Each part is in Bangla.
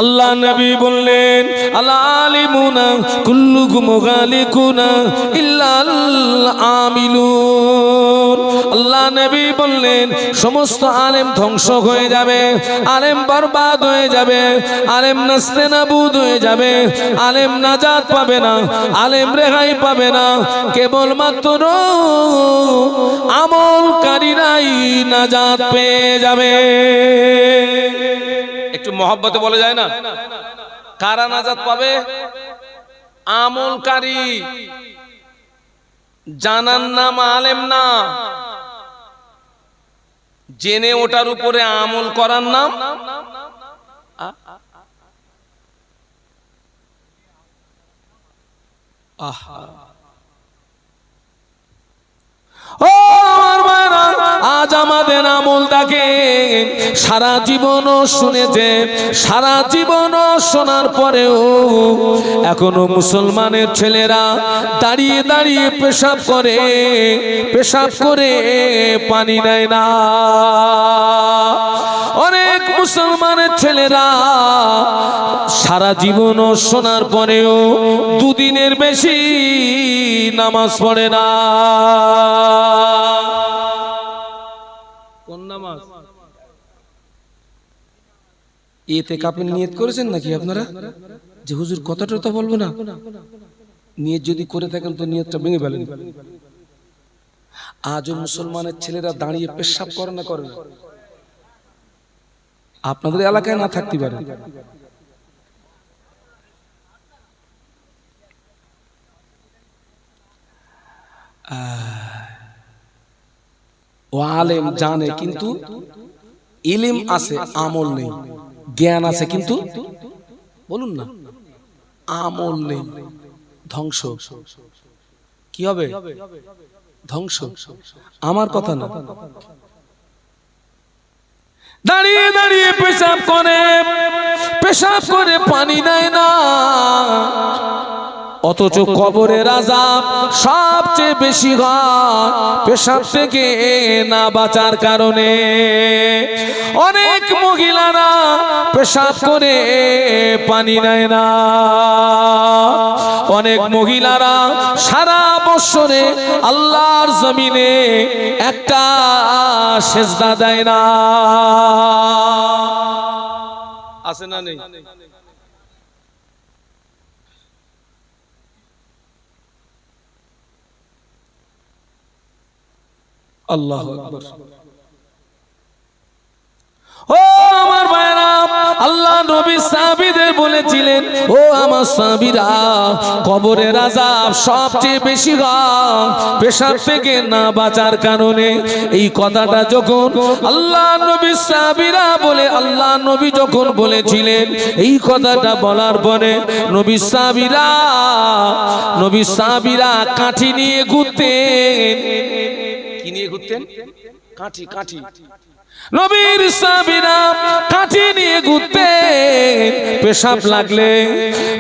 আল্লাহ নবী বললেন আলা আলিমুনা কুল্লুকুম গালিকুনা ইল্লাল আমিলুন। আল্লাহ নবী বললেন সমস্ত আলেম ধ্বংস হয়ে যাবে, আলেম বরবাদ হয়ে যাবে, আলেম নাস্তেনাবুদ হয়ে যাবে, আলেম নাজাত পাবে না, আলেম রেহাই পাবে না, কেবলমাত্র আমলকারীরাই নাজাত পেয়ে যাবে। একটু মহব্বতে বলা যায় না, কারা নাজাত পাবে? আমলকারী। জানার নাম আলেম না, জেনে ওটার উপরে আমল করার নাম আজ আমাদের আমলটাকে সারা জীবনও শুনেছে, সারা জীবনও শোনার পরেও এখনো মুসলমানের ছেলেরা দাঁড়িয়ে দাঁড়িয়ে পেশাব করে পানি নেয় না। অনেক মুসলমানের ছেলেরা সারা জীবনও শোনার পরেও দুদিনের বেশি নামাজ পড়ে না। কোন নামাজ? ইতিকাফের নিয়ত করেছেন নাকি আপনারা? যে হুজুর কথাটা তো বলবো না, নিয়ত যদি করে থাকেন তো নিয়তটা ভেঙে ফেলেন। আজও মুসলমানের ছেলেরা দাঁড়িয়ে পেশাব করে না? করে না? আপনাদের এলাকায় না থাকতে পারে। ও আলেম জানে কিন্তু ইলম আছে, আমল নেই। জ্ঞান আছে কিন্তু বলুন না আমল নেই। ধ্বংস। কি হবে? ধ্বংস। আমার কথা না। দাঁড়িয়ে দাঁড়িয়ে পেশাব করে পানি নেয় না, অথচ কবরের আযাব সবচেয়ে বেশি হয় পেশাব থেকে না বাঁচার কারণে। অনেক মহিলারা পেশাব করে পানি নেয় না, অনেক মহিলারা সারা বছরে আল্লাহর জমিনে একটা সেজদা দেয় না। আছে না নেই? আল্লাহু আকবার। ও আমার ভাইরা, আল্লাহ নবী সাহাবীদের বলেছিলেন, ও আমার সাহাবীরা, কবরের আযাব সবচেয়ে বেশি হয় পেশাব থেকে না বাঁচার কারণে। এই কথাটা যখন আল্লাহ নবী সাহাবীরা বলে, আল্লাহ নবী যখন বলেছিলেন, এই কথাটা বলার পরে নবী সাহাবীরা কাঠি নিয়ে ঘুরতেন। কি নিয়ে ঘুরতেন? কাঠি। নবীর সাহাবীরা কাঠি নিয়ে ঘুরতেন। পেশাব লাগলে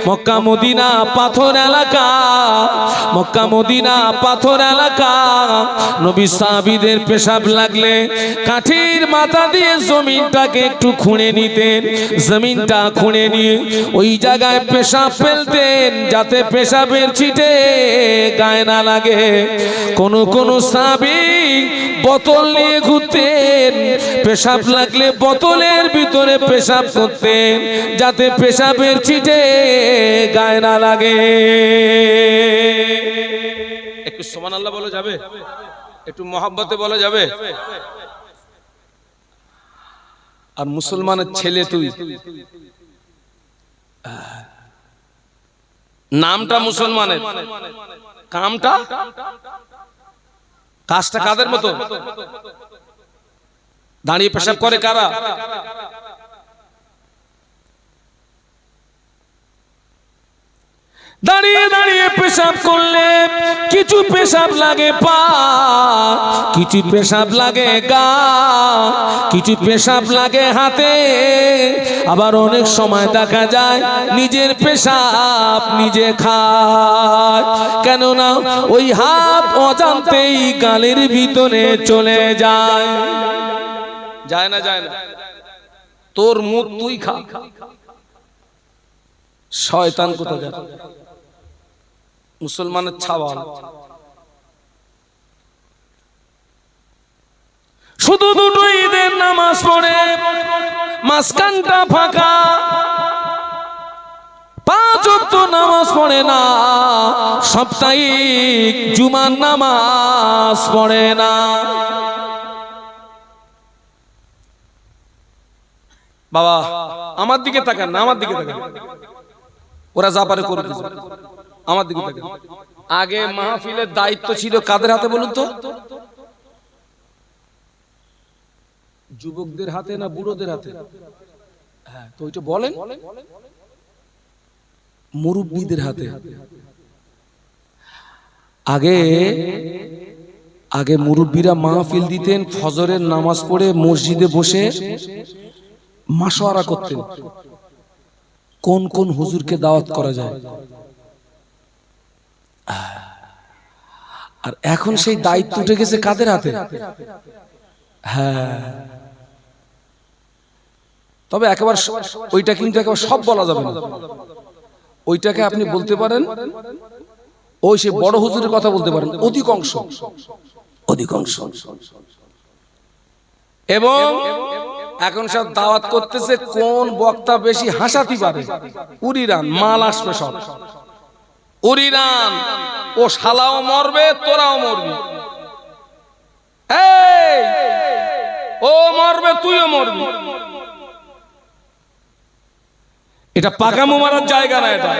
মক্কা মদিনা পাথর এলাকা, নবী সাহাবীদের পেশাব লাগলে কাঠির মাথা দিয়ে জমিনটাকে একটু খুঁড়ে নিতেন। জমিনটা খুঁড়ে নিয়ে ওই জায়গায় পেশাব ফেলতেন, যাতে পেশাবের ছিটে গায়ে না লাগে। কোন সাহাবী বোতল নিয়ে ঘুরতেন, পেশাব লাগলে বোতলের ভিতরে পেশাব করতেন, যাতে পেশাবের ছিটে গায়ে না লাগে। একটু সুবহানাল্লাহ বলা যাবে? একটু মহব্বতে বলা যাবে? আর মুসলমানের ছেলে তুই, নামটা মুসলমানের, কামটা কাজটা কাদের মতো? দাঁড়িয়ে পেশাব করে কারা? দাঁড়িয়ে দাঁড়িয়ে পেশাব করলে কিছু পেশাব লাগে পা, কিছু পেশাব লাগে গা, কিছু পেশাব লাগে হাতে। আবার অনেক সময় দেখা যায় নিজের পেশাব নিজে খায়, কেননা ওই হাত অজান্তেই গালের ভিতরে চলে যায়। যায় না? তোর মুখ তুই খা, শয়তান কোথাকার, মুসলমানের ছাওয়াল। শুধু দুটো ঈদের নামাজ পড়ে মাঝখানটা ফাঁকা, 5 ওয়াক্ত নামাজ পড়ে না, সাপ্তাহিক জুমার নামাজ পড়ে না। বাবা আমার দিকে তাকান না, আমার দিকে তাকান, ওরা যা পারে করে দিচ্ছে, আমার দিকে তাকান। আগে মাহফিলের দায়িত্ব ছিল কাদের হাতে বলুন তো? যুবকদের হাতে না বুড়োদের হাতে? হ্যাঁ, তো ওইটা বলেন। মুরব্বীদের হাতে। আগে মুরব্বীরা মাহফিল দিতেন, ফজরের নামাজ পড়ে মসজিদে বসে মাশওয়ারা করতেন কোন কোন হুজুরকে দাওয়াত করা যায়। আর এখন সেই দায়িত্ব উঠে গেছে কাদের হাতে? হ্যাঁ, তবে একেবারে ওইটা কিন্তু একেবারে সব বলা যাবে না। ওইটাকে আপনি বলতে পারেন, ওই সে বড় হুজুরের কথা বলতে পারেন, অধিকাংশ। এবং এখন সব দাওয়াত করতেছে কোন বক্তা বেশি হাসাতে পারে, উরিরান মাল আসবে সব, উরিরান। ও শালাও মরবে, তোরাও মরবি, ও মরবে, তুইও মরবি। এটা পাকামো মারার জায়গা না। এটা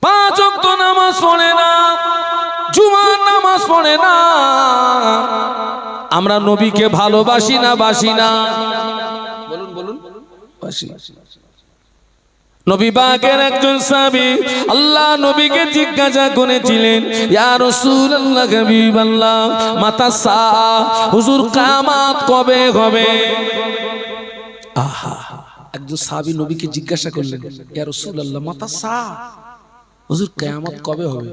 পাঁচ ওয়াক্ত নামাজ পড়ে না, জুমার নামাজ পড়ে না। আমরা নবীকে ভালোবাসি না বাসি না? বলুন বলুন, বাসি। নবী পাকের একজন সাহাবী আল্লাহ নবীকে জিজ্ঞাসা করেছিলেন, ইয়া রাসূলুল্লাহ, হাবিবাল্লাহ, মাতা সা, হুজুর কিয়ামত কবে হবে? আহা, একজন সাহাবী নবীকে জিজ্ঞাসা করলেন, ইয়া রাসূলুল্লাহ, মাতা সা, হুজুর কিয়ামত কবে হবে?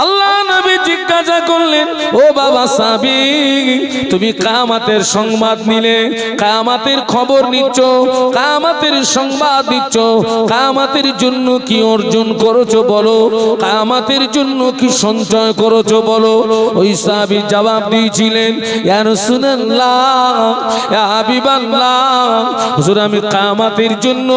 আল্লাহ নবী জিজ্ঞাসা করলেন, ও বাবা সাহাবী, তুমি কিয়ামতের সংবাদ নিলে, কিয়ামতের খবর নিচ্ছ, কিয়ামতের সংবাদ দিচ্ছ, কিয়ামতের জন্য কি অর্জন করেছো বলো, কিয়ামতের জন্য কি সঞ্চয় করেছো বলো। ওই সাহাবী জবাব দিয়েছিলেন, ইয়া রাসূলুল্লাহ, ইয়া হাবিবাল্লাহ, হুজুর আমি কিয়ামতের জন্য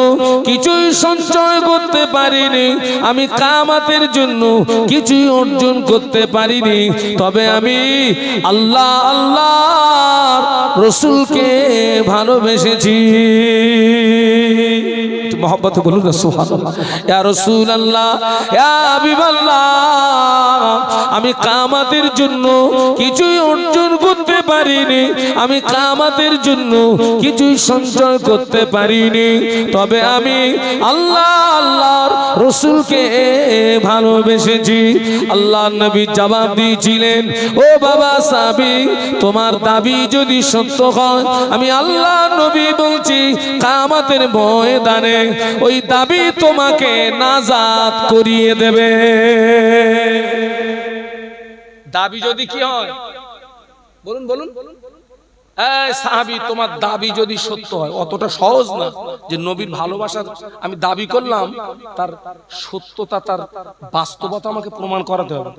কিছুই সঞ্চয় করতে পারিনি, আমি কিয়ামতের জন্য কিছু অর্জন করতে পারিনি, তবে আমি আল্লাহ আল্লাহর রাসূলকে ভালোবেসেছি। মহব্বতে বলুন না সুবহানাল্লাহ। ইয়া রাসূলুল্লাহ, ইয়া হাবিবাল্লাহ, আমি কিয়ামতের জন্য কিছুই অর্জন করতে পারিনি, আমি কিয়ামতের জন্য কিছুই সঞ্চয় করতে পারিনি, তবে আমি আল্লাহ আল্লাহর রাসূলকে ভালোবেসেছি। আল্লাহর নবী জবাব দিয়েছিলেন, ও বাবা সাহাবী, তোমার দাবি যদি সত্য হয়, আমি আল্লাহর নবী বলছি, কিয়ামতের ময়দানে ওই দাবি তোমাকে নাজাত করিয়ে দেবে। দাবি যদি কি হয় বলুন বলুন। এই সাহাবী, তোমার দাবি যদি সত্য হয়, অতটা সহজ না যে নবীর ভালোবাসার আমি দাবি করলাম, তার সত্যতা, তার বাস্তবতা আমাকে প্রমাণ করাতে হবে।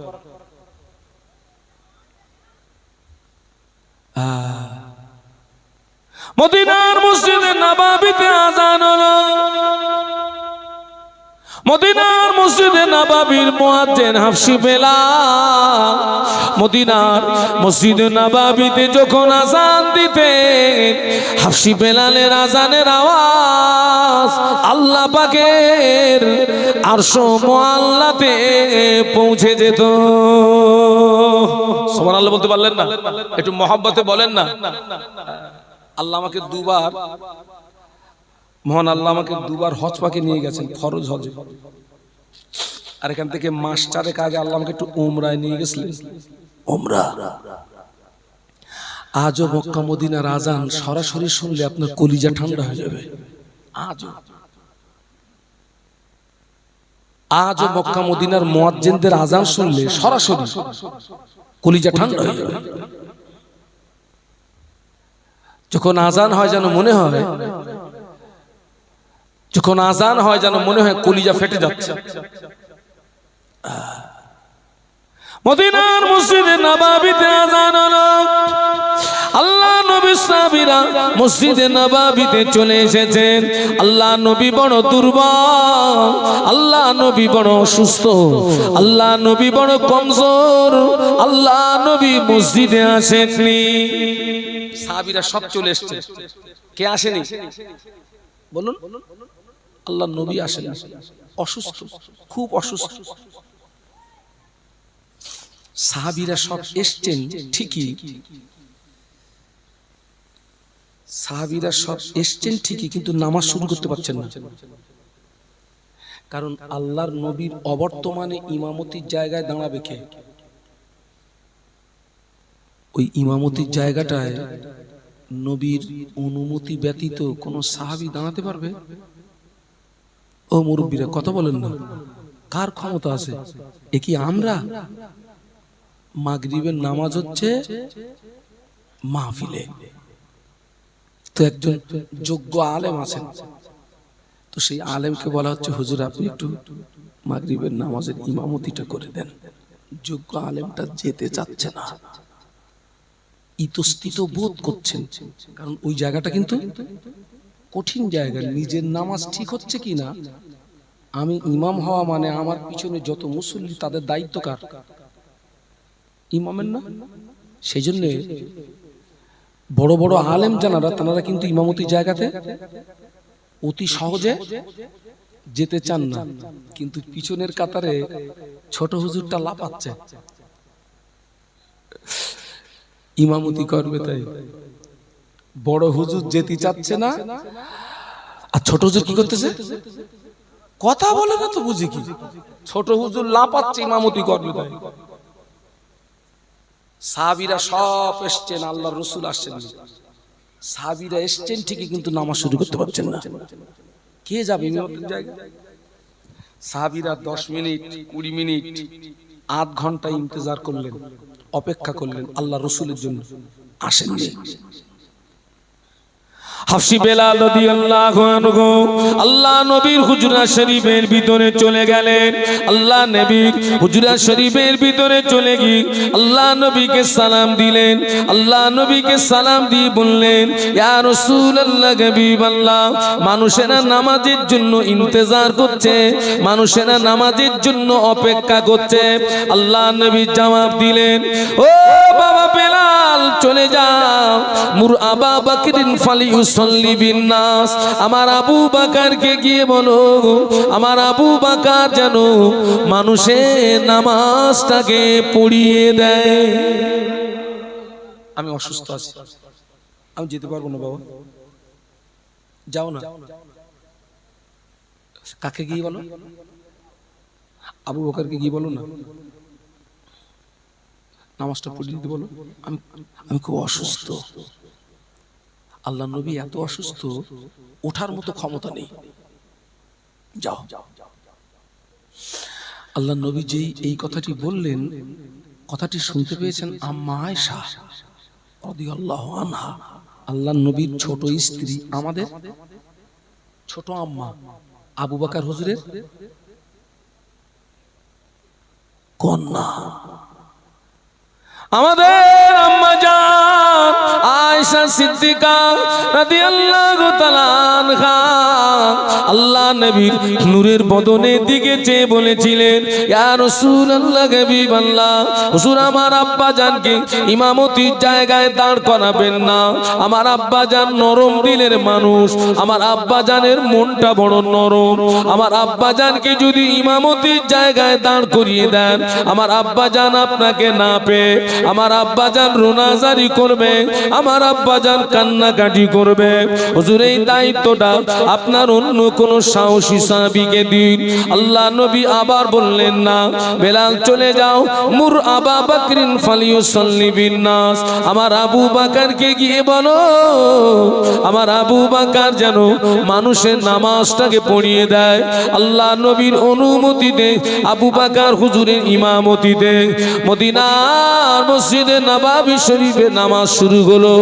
মদিনার মসজিদে নববীতে আযান হলো, মদিনার মসজিদে নববীর মুয়াজ্জিন হাফসি বেলাল মদিনার মসজিদে নববীতে যখন আযান দিতেন, হাফসি বেলালের আযানের আওয়াজ আল্লাহ পাকের আরশ মুআল্লাতে পৌঁছে যেত। সুবহানাল্লাহ বলতে পারলেন না? একটু মহব্বতে বলেন না। আল্লাহ আমাকে দুবার, মহান আল্লাহ আমাকে দুবার হজ পাকে নিয়ে গেছেন, ফরজ হজে। আর এখান থেকে মাস 4 আগে আল্লাহ আমাকে একটু উমরায় নিয়ে গেছিলেন, উমরা। আজও মক্কা মদিনার আযান সরাসরি শুনলে আপনার কলিজা ঠান্ডা হয়ে যাবে। আজও মক্কা মদিনার মুয়াজ্জিনদের আযান শুনলে সরাসরি কলিজা ঠান্ডা হয়ে যাবে। যখন আজান হয় যেন মনে হয়, যখন আজান হয় যেন মনে হয় কলিজা ফেটে যাচ্ছে। মদিনার মসজিদে নববীতে আজান হলো, আল্লাহ নবী সাহাবীরা মসজিদে নববীতে চলে এসেছেন। আল্লাহ নবী বড় দুর্বল, আল্লাহ নবী বড় অসুস্থ, আল্লাহ নবী বড় কমজোর, আল্লাহ নবী মসজিদে আসেননি। সাহাবীরা সব চলে এসেছে, কে আসেনি বলুন? আল্লাহ নবী আসেন, অসুস্থ, খুব অসুস্থ। সাহাবীরা সব এসছেন ঠিকই, সাহাবীরা সব এসছেন ঠিকই, কিন্তু নামাজ শুরু করতে পারছেন না। কারণ আল্লাহর নবীর অবর্তমানে ইমামতির জায়গায় দাঁড়াবে কে? ওই ইমামতির জায়গাটায় নবীর অনুমতি ব্যতীত কোন সাহাবী দাঁড়াতে পারবে? ও মুরব্বীরা কথা বলেন না, কার ক্ষমতা আছে? এ কি আমরা? মাগরিবের নামাজ হচ্ছে মাহফিলে, তো একজন যোগ্য আলেম আছেন, তো সেই আলেমকে বলা হচ্ছে হুজুর আপনি একটু মাগরিবের নামাজের ইমামতিটা করে দেন। যোগ্য আলেমটা যেতে চাচ্ছে না, ইতস্তিত বোধ করছেন, কারণ ওই জায়গাটা কিন্তু কঠিন জায়গা। নিজের নামাজ ঠিক হচ্ছে কি না, আমি ইমাম হওয়া মানে আমার পিছনে যত মুসল্লি তাদের দায়িত্ব কার? ইমামের না? সেই জন্য বড় বড় আলেম জানারা তারা কিন্তু ইমামতির জায়গাতে অতি সহজে যেতে চান না, কিন্তু পিছনের কাতারে ছোট হুজুরটা লাফাচ্ছে, ইমামতি করবে, তাই বড় হুজুর যেতে চাচ্ছে না, আর ছোট হুজুর কি করতেছে? কথা বলে না তো বুঝি কি, ছোট হুজুর লাফাচ্ছে, ইমামতি করবে, তাই সাহাবীরা সব এসছেন, আল্লাহর রাসূল আসছেন, সাহাবীরা এসছেন ঠিকই, কিন্তু নামাজ শুরু করতে পারছেন না। কে যাবে ইমামতির জায়গায়? সাহাবীরা 10 মিনিট 20 মিনিট আধ ঘন্টা ইন্তজার করলেন, অপেক্ষা করলেন, আল্লাহর রাসূলের জন্য আসেননি। হাফসি বেলাল রাদিয়াল্লাহু আনহু আল্লাহ নবীর হুজরা শরীফের ভিতরে চলে গেলেন। আল্লাহ নবীর হুজরা শরীফের ভিতরে চলে গিয়ে আল্লাহ নবীকে সালাম দিলেন। আল্লাহ নবীকে সালাম দিয়ে বললেন, ইয়া রাসূলুল্লাহ, হাবিবাল্লাহ, মানুষেরা নামাজের জন্য ইন্তজার করছে, মানুষেরা নামাজের জন্য অপেক্ষা করছে। আল্লাহ নবী জবাব দিলেন, ও বাবা বেলাল, চলে যাও, মুর আবা বকরিন ফালিউসাল্লি বিন নাস, আমার আবু বকরকে গিয়ে বলো, আমার আবু বকর যেন মানুষের নামাজটাকে পড়িয়ে দেয়। আমি অসুস্থ আছি, আমি যেতে পারবো না বাবা, যাও না। কাকে গিয়ে বলো? আবু বকরকে গিয়ে বলো না, নামাজটা পড়িয়ে দিতে বলো, আমি খুব অসুস্থ। আল্লাহ নবী এত অসুস্থ, ওঠার মতো ক্ষমতা নেই, যাও। আল্লাহ নবী যেই এই কথাটি বললেন, কথাটি শুনতে পেয়েছেন আম্মা আয়েশা রাদিয়াল্লাহু আনহা, আল্লাহ নবীর ছোট স্ত্রী, আমাদের ছোট আম্মা আবু বকর হুজুরের কন্যা, আমাদের আম্মা জান আয়েশা সিদ্দিকা রাদিয়াল্লাহু তাআলা আনহা আল্লাহ নবীর নূরের বদনের দিকে চেয়ে বলেছিলেন, ইয়া রাসূলুল্লাহ, হাবিবাল্লাহ, হুজুর আমার আব্বা জানকে ইমামতির জায়গায় দাঁড় করাবেন না, আমার আব্বা জান নরম দিলের মানুষ, আমার আব্বা জানের মনটা বড় নরম, আমার আব্বা জানকে যদি ইমামতির জায়গায় দাঁড় করিয়ে দেন, আমার আব্বা জান আপনাকে না পেয়ে আমার আব্বা জান রোনাজারি করবে, আমার আব্বা জান কান্নাকাটি করবে। হুজুর এই দায়িত্বটা আপনার অন্য কোন সাহসী সাহাবীকে দিন। আল্লাহ নবী আবার বললেন, না বেলাল, চলে যাও, মুর আবা বকরিন ফালিউসাল্লি বিন নাস, আমার আবু বকরকে গিয়ে বলো, আমার আবু বকর যেন মানুষের নামাজটাকে পড়িয়ে দেয়। আল্লাহ নবীর অনুমতিতে আবু বকর হুজুরের ইমামতিতে মদিনার মসজিদে নববী শরীফে নামাজ শুরু হলো।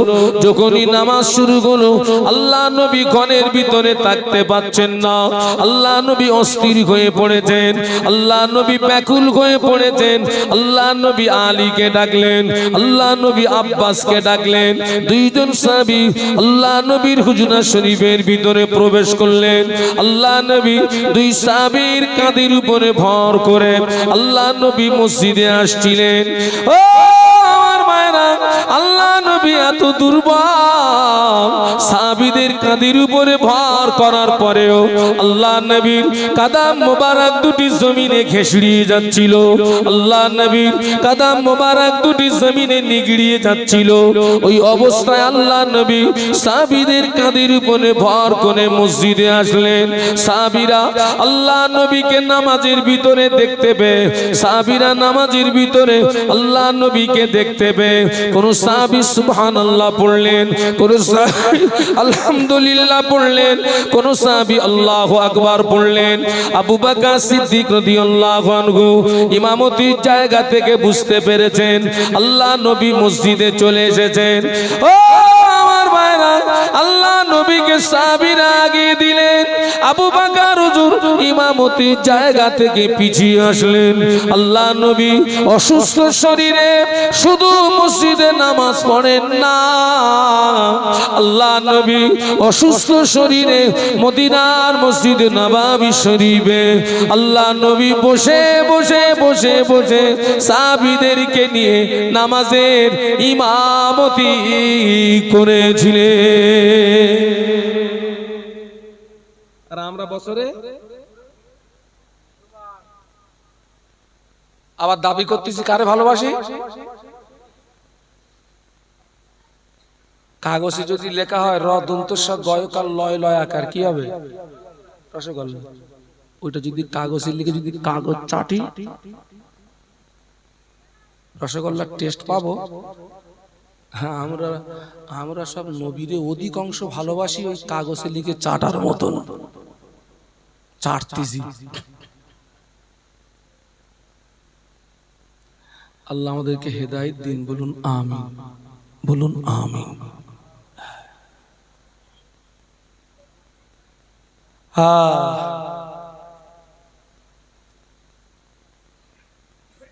যখনই নামাজ শুরু হলো আল্লাহ নবী ঘরের ভিতরে থাকতে পাচ্ছেন না, আল্লাহ নবী অস্থির হয়ে পড়েছেন, আল্লাহ নবী ব্যাকুল হয়ে পড়েছেন। আল্লাহ নবী আলীকে ডাকলেন, আল্লাহ নবী আব্বাসকে ডাকলেন। দুইজন সাহাবী আল্লাহ নবীর হুজরা শরীফের ভিতরে প্রবেশ করলেন। আল্লাহ নবী দুই সাহাবীর কাঁধের উপরে ভর করে আল্লাহ নবী মসজিদে আসছিলেন। ও আমার মায়েরা, আল্লাহ নবী এত দুর্বল, সাহাবীদের কাঁধের উপরে ভর করার পরেও আল্লাহ নবীর কাদাম মোবারক দুটি জমিনে ঘেঁষড়িয়ে যাচ্ছিল, আল্লাহ নবীর কাদাম মোবারক দুটি জমিনে নিগড়িয়ে যাচ্ছিল। ওই অবস্থায় আল্লাহ নবী সাহাবীদের কাঁধের উপরে ভর করে মসজিদে আসলেন। সাহাবীরা আল্লাহ নবীকে নামাজের ভিতরে দেখতে পেয়ে, সাহাবীরা নামাজের ভিতরে আল্লাহ নবীকে দেখতে পেয়ে কোন সাহাবী সুবহানাল্লাহ পড়লেন, কোন সাহাবী আলহামদুলিল্লাহ পড়লেন, কোন সাহাবী আল্লাহু আকবার পড়লেন। আবু বকর সিদ্দিক রাদিয়াল্লাহু আনহু ইমামতির জায়গা থেকে বুঝতে পেরেছেন আল্লাহ নবী মসজিদে চলে এসেছেন। ও আমার ভাইরা, আল্লাহ নবীকে সাহাবীরা আগিয়ে দিলেন, আবু বকর হুজুর ইমামতির জায়গা থেকে পিছিয়ে আসলেন। আল্লাহ নবী অসুস্থ শরীরে শুধু মসজিদে নামাজ পড়েন না, আল্লাহ নবী অসুস্থ শরীরে মদিনার মসজিদে নববী শরীফে আল্লাহ নবী বসে বসে বসে বসে সাহাবীদেরকে নিয়ে নামাজের ইমামতি করেছিলেন। আর আমরা বছরে আবার দাবি করতেছি কারে ভালোবাসি। কাগজে যদি লেখা হয় র দন্তস্ব গয়কাল লয় লয় আকার, কি হবে? রসগোল্লা। ওইটা যদি কাগজে লিখে যদি কাগজ চাটি, রসগোল্লার টেস্ট পাবো। হ্যাঁ, আমরা সব নবীরে অধিকাংশ ভালোবাসি ওই কাগজে লিখে চাটার মতন চাটতেছি। আল্লাহ আমাদেরকে হেদায়েত দিন, বলুন আমিন, বলুন আমিন।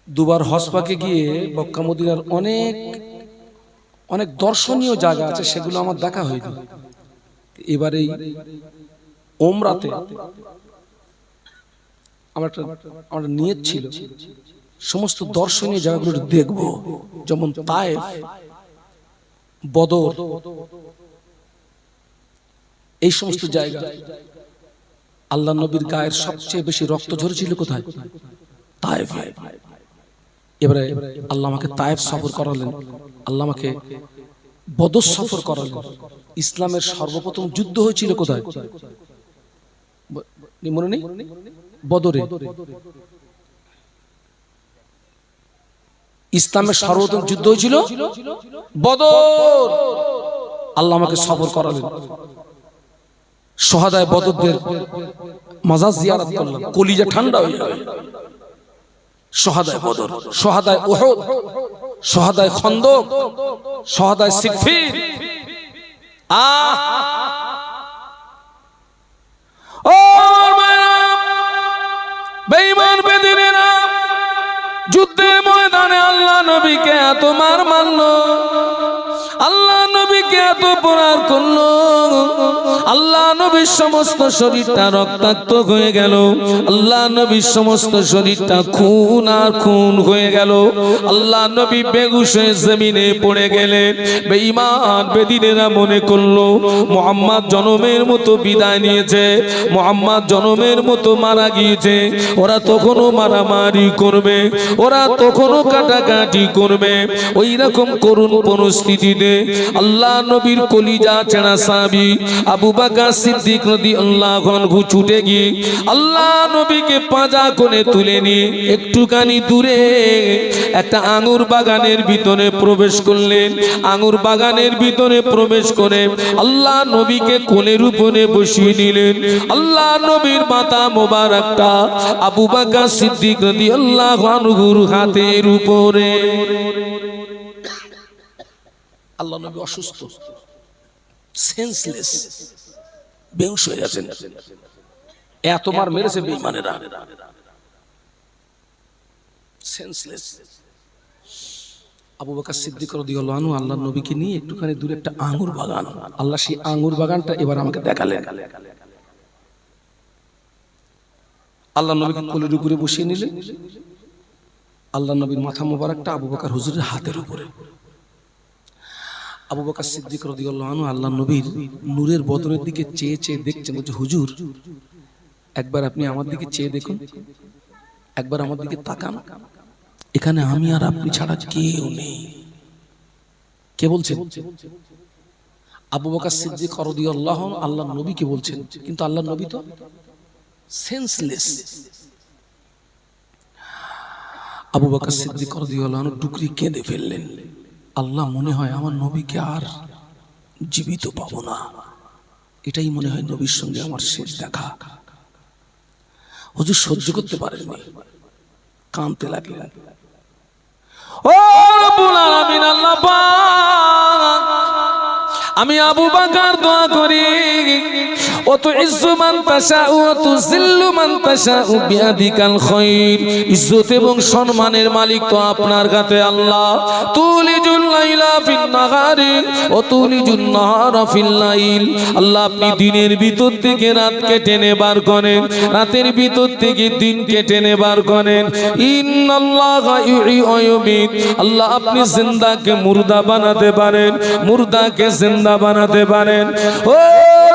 দুবার হজ পাকে গিয়ে মক্কা মদিনার অনেক অনেক দর্শনীয় জায়গা আছে, সেগুলো আমার দেখা হয়নি। এবারে ওমরাতে আমার নিয়ত ছিল সমস্ত দর্শনীয় জায়গাগুলো দেখব, যেমন তায়েফ, বদর, এই সমস্ত জায়গা। আল্লাহ নবীর গায়ের সবচেয়ে বেশি রক্ত ঝরেছিল কোথায়? তায়েফে। এবারে আল্লাহ আমাকে তায়েফ সফর করালেন, আল্লাহ আমাকে বদর সফর করালেন। ইসলামের সর্বপ্রথম যুদ্ধ হয়েছিল কোথায়? মনে নেই? বদরে। ইসলামের সর্বপ্রথম যুদ্ধ হয়েছিল বদর। আল্লাহ আমাকে সফর করালেন। শহাদায়ে বদরদের মাজার জিয়ারত করলাম, কলিজা ঠান্ডা হয়ে যাবে। শহাদায়ে বদর, শহাদায়ে উহুদ, শহাদায়ে খন্দক, শহাদায়ে সিফফিন। ও বেঈমান বেদিনেরা, যুদ্ধের ময়দানে আল্লাহ নবীকে এত মার মারলো, আল্লাহ নবীকে এত প্রহার করলো, আল্লাহ নবীর সমস্ত শরীরটা রক্তাক্ত হয়ে গেল, আল্লাহ নবীর সমস্ত শরীরটা খুন আর খুন হয়ে গেল। আল্লাহ নবী বেহুশ হয়ে জমিনে পড়ে গেলেন। বেঈমান বেদিনেরা মনে করলো মুহাম্মদ জনমের মতো বিদায় নিয়েছে, মুহাম্মদ জনমের মতো মারা গিয়েছে। ওরা তখনও মারামারি করবে, ওরা তখনও কাটাকাটি করবে। ওই রকম করুণ পরিস্থিতিতে আল্লাহ নবীর কলিজা ছেঁড়া সাহাবী আবু বকর সিদ্দিক রাদিয়াল্লাহু আনহু ছুটে গিয়ে আল্লাহ নবীকে পাঁজা করে তুলে নিয়ে একটুখানি দূরে একটা আঙ্গুর বাগানের ভিতরে প্রবেশ করলেন। আঙ্গুর বাগানের ভিতরে প্রবেশ করে আল্লাহ নবীকে কোলের উপরে বসিয়ে নিলেন। আল্লাহ নবীর মাথা মোবারকটা আবু বকর সিদ্দিক রাদিয়াল্লাহু আনহুর হাতের উপরে। আল্লাহ নবী অসুস্থ, সেন্সলেস, বেহুশ হয়ে গেছেন। এত মার মেরেছে বেঈমানেরা, সেন্সলেস। আবু বকর সিদ্দিক রাদিয়াল্লাহু আনহু আল্লাহর নবীকে নিয়ে একটুখানি দূরে একটা আঙ্গুর বাগান, আল্লাহ সেই আঙ্গুর বাগানটা এবার আমাকে দেখালেন। আল্লাহ নবীকে কোলের উপরে বসিয়ে নিলেন, আল্লাহ নবীর মাথা মোবারকটা আবু বকর হুজুরের হাতের উপরে। আবু বকর সিদ্দিক রাদিয়াল্লাহু আনহু আল্লাহ নবীর নূরের বদনের দিকে চেয়ে চেয়ে দেখছেন, বলছে হুজুর একবার আপনি আমার দিকে চেয়ে দেখুন, একবার আমার দিকে তাকান, এখানে আমি আর আপনি ছাড়া কেউ নেই। কে বলছেন? আবু বকর সিদ্দিক রাদিয়াল্লাহু আনহু আল্লাহ নবীকে বলছেন, কিন্তু আল্লাহ নবী তো সেন্সলেস। আবু বকর সিদ্দিক রাদিয়াল্লাহু আনহু টুকরি কেঁদে ফেললেন। আল্লাহ মনে হয় আমার নবীকে আর জীবিত পাবো না, এটাই মনে হয় নবীর সঙ্গে আমার শেষ দেখা। হুজুর সহ্য করতে পারেননি, কাঁদতে লাগলেন। ও রব্বুল আলামিন, আল্লাহ পাক, আমি আবু বকর দোয়া করি, ও তো ইজ্জু মান তাশাউ ওয়া তুযিল্লু মান তাশাউ বিয়াদিকাল খায়র। ইজ্জত এবং সম্মানের মালিক তো আপনার কাছে আল্লাহ। তুলিজুল লাইলা ফিন নাহারি ওয়া তুলিজুন নাহারা ফিল লাইল। আল্লাহ আপনি দিনের ভিতর থেকে রাতকে টেনে বার করেন, রাতের ভিতর থেকে দিনকে টেনে বার করেন। ইন্নাল্লাহা ইউহয়ী ওয়া ইউমীত। আল্লাহ আপনি জিন্দাকে মুর্দা বানাতে পারেন, মুর্দাকে জিন্দা বানাতে পারেন। ও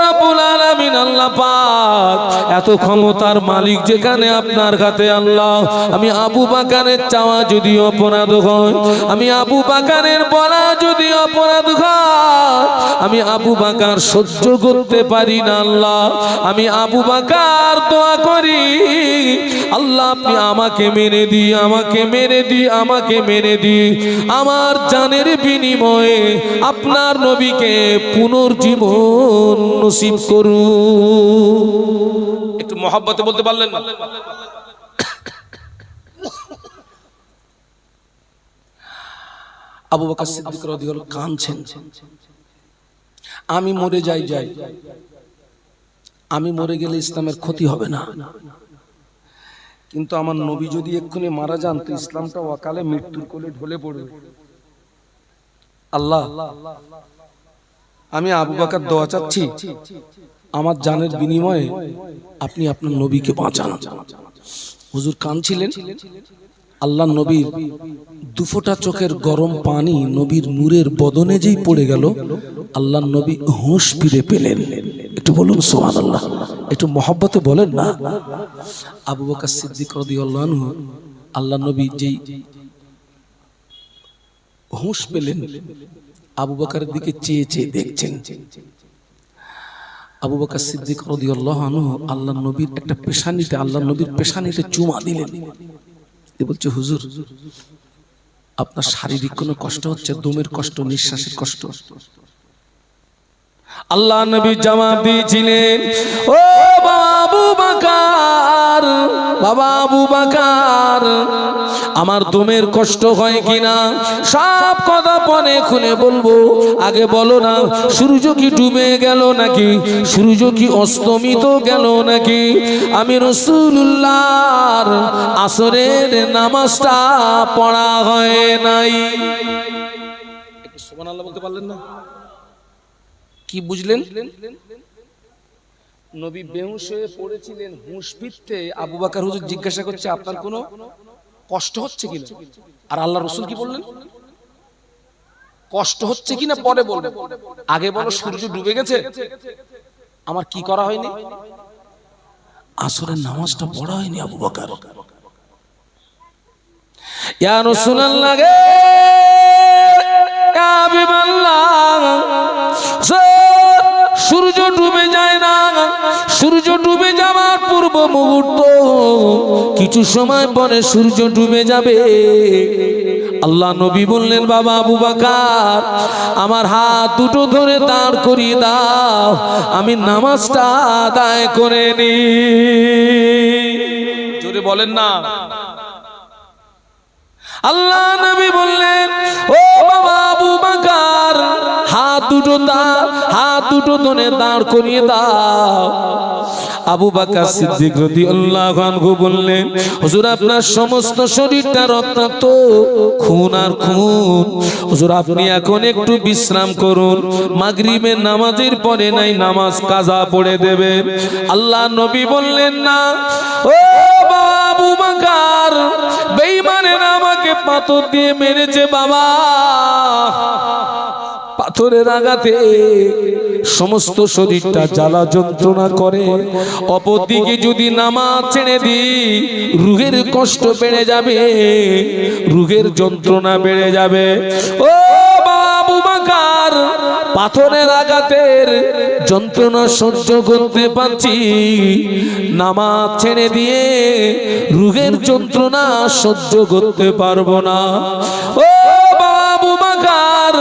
রব্বুল আলামিন, আল্লাহ পাক, এত ক্ষমতার মালিক যেখানে আপনার কাছে আল্লাহ, আমি আবু বকরের চাওয়া যদি অপরাধ হয়, আমি আবু বকরের বলা যদি অপরাধ হয়, আমি আবু বকর সহ্য করতে পারি না আল্লাহ। আমি আবু বকর দোয়া করি, আল্লাহ আপনি আমাকে মেরে দিই, আমাকে মেরে দিই, আমাকে মেরে দিই, আমার জানের বিনিময়ে আপনার নবীকে পুনর্জীবন নসিব করুন। একটু মহব্বতে বলতে পারলেন না? আবু বকর সিদ্দিক রাদিয়াল্লাহু আনহু কাঁদছেন, আমি মরে যাই, আমি মরে গেলে ইসলামের ক্ষতি হবে না, কিন্তু আমার নবী যদি এক্ষুনি মারা যান তো ইসলামটা অকালে মৃত্যুর কোলে ঢলে পড়বে। আল্লাহ, আমি আবু বকর দোয়া চাচ্ছি, আমার জানের বিনিময়ে আপনি আপনার নবীকে বাঁচান। হুজুর কাঁদছিলেন। আল্লাহ নবীর দুফোঁটা চোখের গরম পানি নবীর নূরের বদনে যেই পড়ে গেল, আল্লাহ নবী হুঁশ ফিরে পেলেন। একটু বলুন সুবহানাল্লাহ, একটু মহব্বতে বলেন না। আবু বকর সিদ্দিক রাদিয়াল্লাহু আনহু আল্লাহ নবী যেই হুঁশ পেলেন, আবু বকরের দিকে চেয়ে চেয়ে দেখছেন। আবু বকর সিদ্দিক রাদিয়াল্লাহু আনহু আল্লাহ নবীর একটা পেশানিতে, আল্লাহ নবীর পেশানিতে চুমা দিলেন। বলছে হুজুর আপনার শারীরিক কোনো কষ্ট হচ্ছে? দমের কষ্ট, নিঃশ্বাসের কষ্ট? আল্লাহ নবী জবাব দিয়েছিলেন, ও বাবা আবু বকর, বাবা আবু বকর, আমার দমের কষ্ট হয় কিনা সব কথা পরে খুলে বলবো, আগে বলো না সূর্য কি ডুবে গেল নাকি, সূর্য কি অস্তমিত গেল নাকি? আমি রাসূলুল্লাহর আসরের নামাজটা পড়া হয় নাই। একটু সুবহানাল্লাহ বলতে পারলেন না? কি বুঝলেন? নবী বেহুশ হয়ে পড়েছিলেন, হুঁশ ফিরতে আবু বকর হুজুর জিজ্ঞাসা করছে আপনার কোনো কষ্ট হচ্ছে কিনা? আর আল্লাহ রাসূল কি বললেন? কষ্ট হচ্ছে কিনা পরে বলবেন, আগে বলো সূর্য ডুবে গেছে। আমার কি করা হয়নি? আসরের নামাজটা পড়া হয়নি আবু বকর। ইয়া রাসূলুল্লাহ গে, ইয়া হাবিবাল্লাহ, সূর্য ডুবে যায় না, সূর্য ডুবে যাওয়ার পূর্ব মুহূর্ত কিছু সময় পরে সূর্য ডুবে যাবে। আল্লাহ নবী বললেন, বাবা আবু বকর আমার হাত দুটো ধরে দাঁড় করিয়ে দাও, আমি নামাজটা আদায় করে নি। জোরে বলেন না। আল্লাহ নবী বললেন, ও বাবা আবু বকর হাত দুটো ধরে দাঁড় করিয়ে দাও। আবু বকর সিদ্দিক রাদিয়াল্লাহু আনহু বললেন, হুজুর আপনার সমস্ত শরীরটা রক্তাক্ত, খুন আর খুন, হুজুর আপনি এখন একটু বিশ্রাম করুন, মাগরিবের নামাজের পরে নাই নামাজ কাজা পড়ে দেবেন। আল্লাহ নবী বললেন, না ও আবু বকর, বেঈমানেরা আমাকে পাথর দিয়ে মেরেছে বাবা, পাথরের আঘাতে সমস্ত শরীরটা জ্বালা যন্ত্রণা করে, অপরদিকে যদি নামাজ ছেড়ে দিই রুহের কষ্ট বেড়ে যাবে, রুহের যন্ত্রণা বেড়ে যাবে। ও আবু বকর, পাথরের আঘাতের যন্ত্রণা সহ্য করতে পারছি, নামাজ ছেড়ে দিয়ে রুহের যন্ত্রণা সহ্য করতে পারবো না। ও আবু বকর,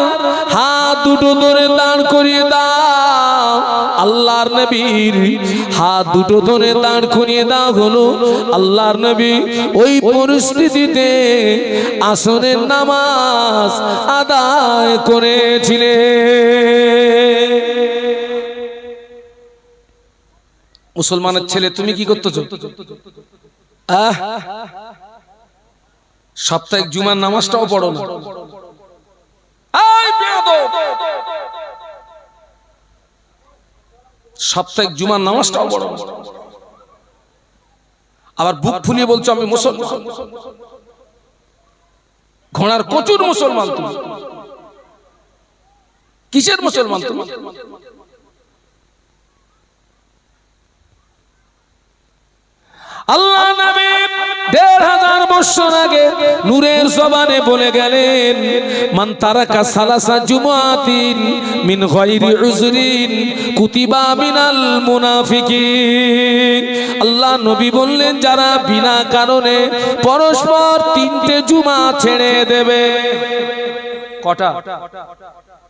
হাত দুটো ধরে দাঁড় করিয়ে দাও। আল্লাহর নবীর হাত দুটো ধরে দাঁড় করিয়ে দাও হলো। আল্লাহর নবী ওই পরিস্থিতিতে আসরের নামাজ আদায় করেছিলেন। মুসলমানের ছেলে তুমি কি করতেছো? সাপ্তাহিক জুমার নামাজটাও পড়ো না। সাপ্তাহিক জুমার নামাজটাও পড়ো না, আবার বুক ফুলিয়ে বলছো আমি মুসলমান। ঘোড়ার কচুর মুসলমান তুমি, কিসের মুসলমান তুমি? আল্লাহ নবী ১৫০০ বছর আগে নূরের জবানে বলে গেলেন, মান তারাকা সালাসা জুমআতিন মিন গায়রি উযরিন কুতিবা মিনাল মুনাফিকিন। আল্লাহ নবী বললেন, যারা বিনা কারণে পরস্পর ৩টে জুমা ছেড়ে দেবে। কটা?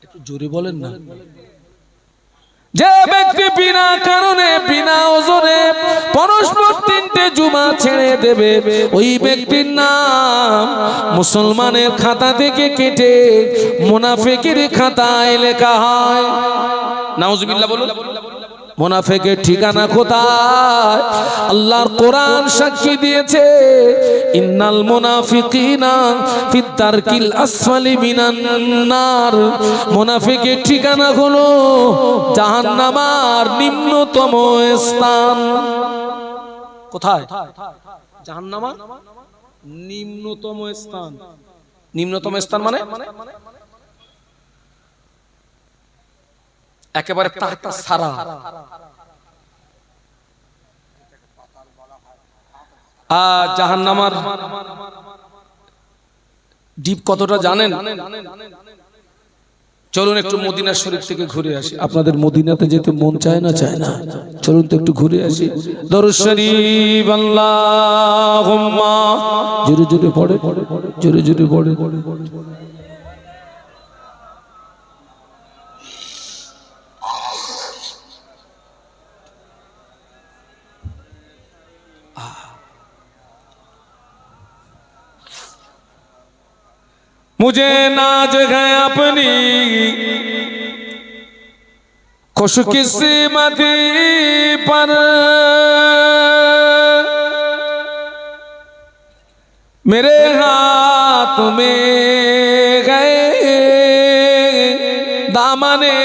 একটু জোরে বলেন না। যে ব্যক্তি বিনা কারণে বিনা ওজনে পরস্পর ৩টে জুমা ছেড়ে দেবে, ওই ব্যক্তির নাম মুসলমানের খাতা থেকে কেটে মুনাফিকের খাতায় লেখা হয়। নাউজুবিল্লাহ বলুন। মুনাফিকের ঠিকানা কোথায়? আল্লাহর কোরআন সাক্ষী দিয়েছে, ইন্নাল মুনাফিকিনা ফিদ দারকিল আসফালি মিনান নার। মুনাফিকের ঠিকানা হলো জাহান্নামের নিম্নতম স্থান। কোথায়? জাহান্নামের নিম্নতম স্থান। নিম্নতম স্থান মানে একেবারে তাহতা সারা। জাহান্নামের ডিপ কতটা জানেন? চলুন একটু মদিনা শরীফ থেকে ঘুরে আসি। আপনাদের মদিনাতে যেতে মন চায় না? চায় না? চলুন তো একটু ঘুরে আসি। দরুদ শরীফ আল্লাহুম্মা, জোরে জোরে পড়ে, জোরে জোরে পড়ে। मुझे नाज है अपनी खुशकिस्मती पर, मेरे हाथ में गए दामने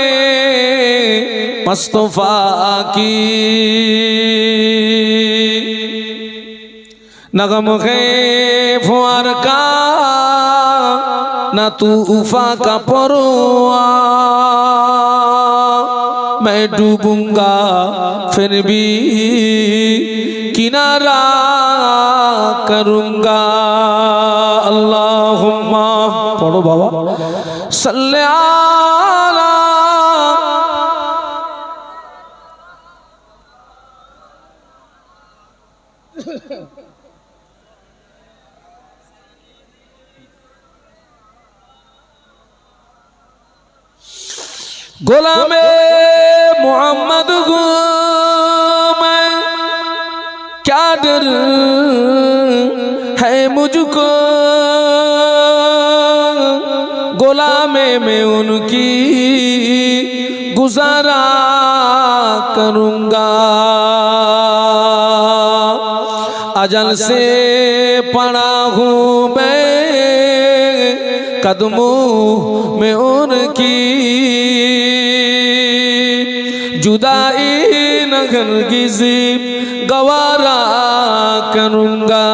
मुस्तफा की, नगम है फुआर का ना तूफा का परवा, मैं डूबूंगा फिर भी किनारा करूंगा। अल्लाहुम्मा, पढ़ो बाबा, सल्ले आला गुलामे मोहम्मद को मैं क्या डर है मुझको, गुलामे में उनकी गुजारा करूंगा, अजल से पड़ा हूँ मैं कदमों में उनकी, जुदाई न हरगिज़ गवारा करूंगा।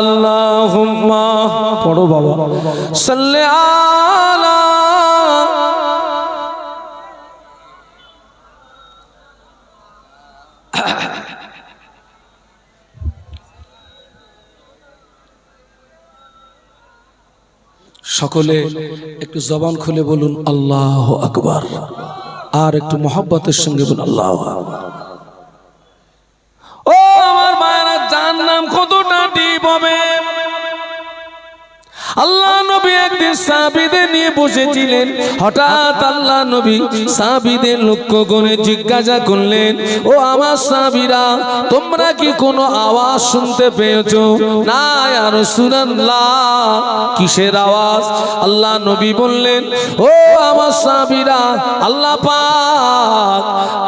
अल्लाहुम्मा पढ़ो बाबा सल्ले आला। সকলে একটু জবান খুলে বলুন আল্লাহু আকবার, আর একটু মোহাব্বতের সঙ্গে বলুন আল্লাহু আকবার। ও আমার মায়েরা, জাহান্নাম কতটা ডিপ হবে। আল্লাহ নবী একদিন সাহাবীদের নিয়ে বসেছিলেন, হঠাৎ আল্লাহ নবী সাহাবীদের লক্ষ্য করে জিজ্ঞাসা করলেন, ও আমার সাহাবীরা, তোমরা কি কোনো আওয়াজ শুনতে পেয়েছো? না ইয়া রাসূলুল্লাহ। কিসের আওয়াজ? আল্লাহ নবী বললেন, ও আমার সাহাবীরা, আল্লাহ পাক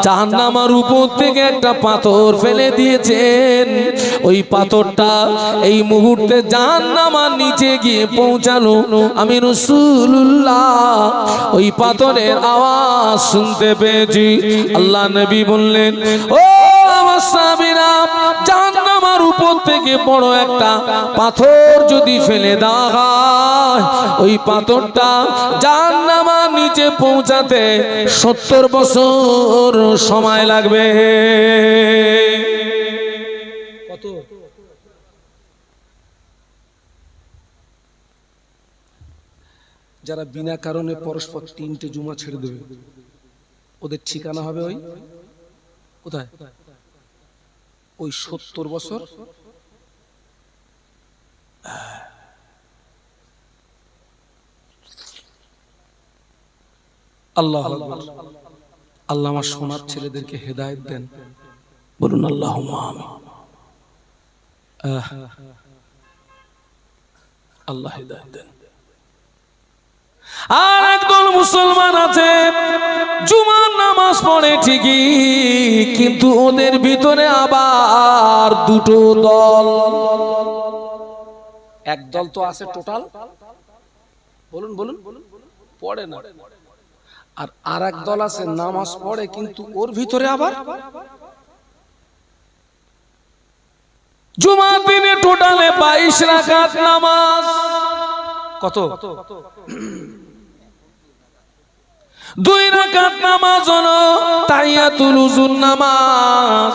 জাহান্নামের উপর থেকে একটা পাথর ফেলে দিয়েছেন। ওই পাথরটা এই মুহূর্তে জাহান্নামের নিচে গিয়ে পৌঁছালো। আমি রাসূলুল্লাহ ওই পাথরের আওয়াজ শুনতে পেয়েছি। আল্লাহ নবী বললেন, ও আমার সাহাবীরা, জাহান্নামের উপর থেকে বড় একটা পাথর যদি ফেলে দেওয়া হয়, ওই পাথরটা জাহান্নামের নিচে পৌঁছাতে 70 বছর সময় লাগবে। কত? যারা বিনা কারণে পরস্পর 3টে জুমা ছেড়ে দেবে, ওদের ঠিকানা হবে ওই কোথায়? ওই 70 বছর। আল্লাহু আকবার। আল্লাহ আমার সোনার ছেলেদেরকে হেদায়েত দেন, বলুন আল্লাহুম্মা আমিন। আল্লাহ হেদায়েত দেন। আর একদল মুসলমান আছে, জুমার নামাজ পড়ে ঠিকই, কিন্তু ওদের ভিতরে আবার দুটো দল। এক দল তো আছে টোটাল, বলুন বলুন, পড়ে না। আর আরেক দল আছে নামাজ পড়ে, কিন্তু ওর ভিতরে আবার জুমার দিনে টোটালে 22 রাকাত নামাজ। কত? 2 রাকাত নামাজ হলো তাহিয়াতুল উযুর নামাজ,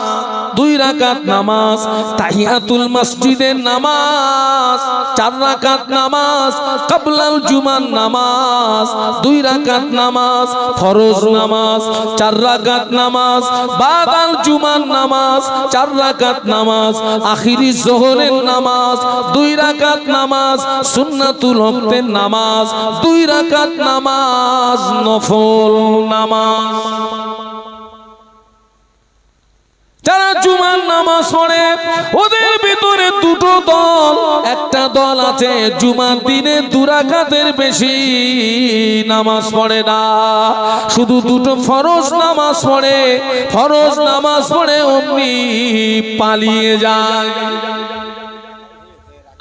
2 রাকাত নামাজ তাহিয়াতুল মসজিদের নামাজ, 4 রাকাত নামাজ ক্বাবলাল জুমার নামাজ, 2 রাকাত নামাজ ফরজ নামাজ, 4 রাকাত নামাজ বাদাল জুমার নামাজ, 4 রাকাত নামাজ আখিরি যোহরের নামাজ, 2 রাকাত নামাজ সুন্নাতুল ওয়াক্তের নামাজ, 2 রাকাত নামাজ নফল নামাজ। যারা জুমার নামাজ পড়ে ওদের ভিতরে দুটো দল। একটা দল আছে জুমার দিনে 2 রাকাতের বেশি নামাজ পড়ে না, শুধু 2টো ফরজ নামাজ পড়ে, ফরজ নামাজ পড়ে অমনি পালিয়ে যায়।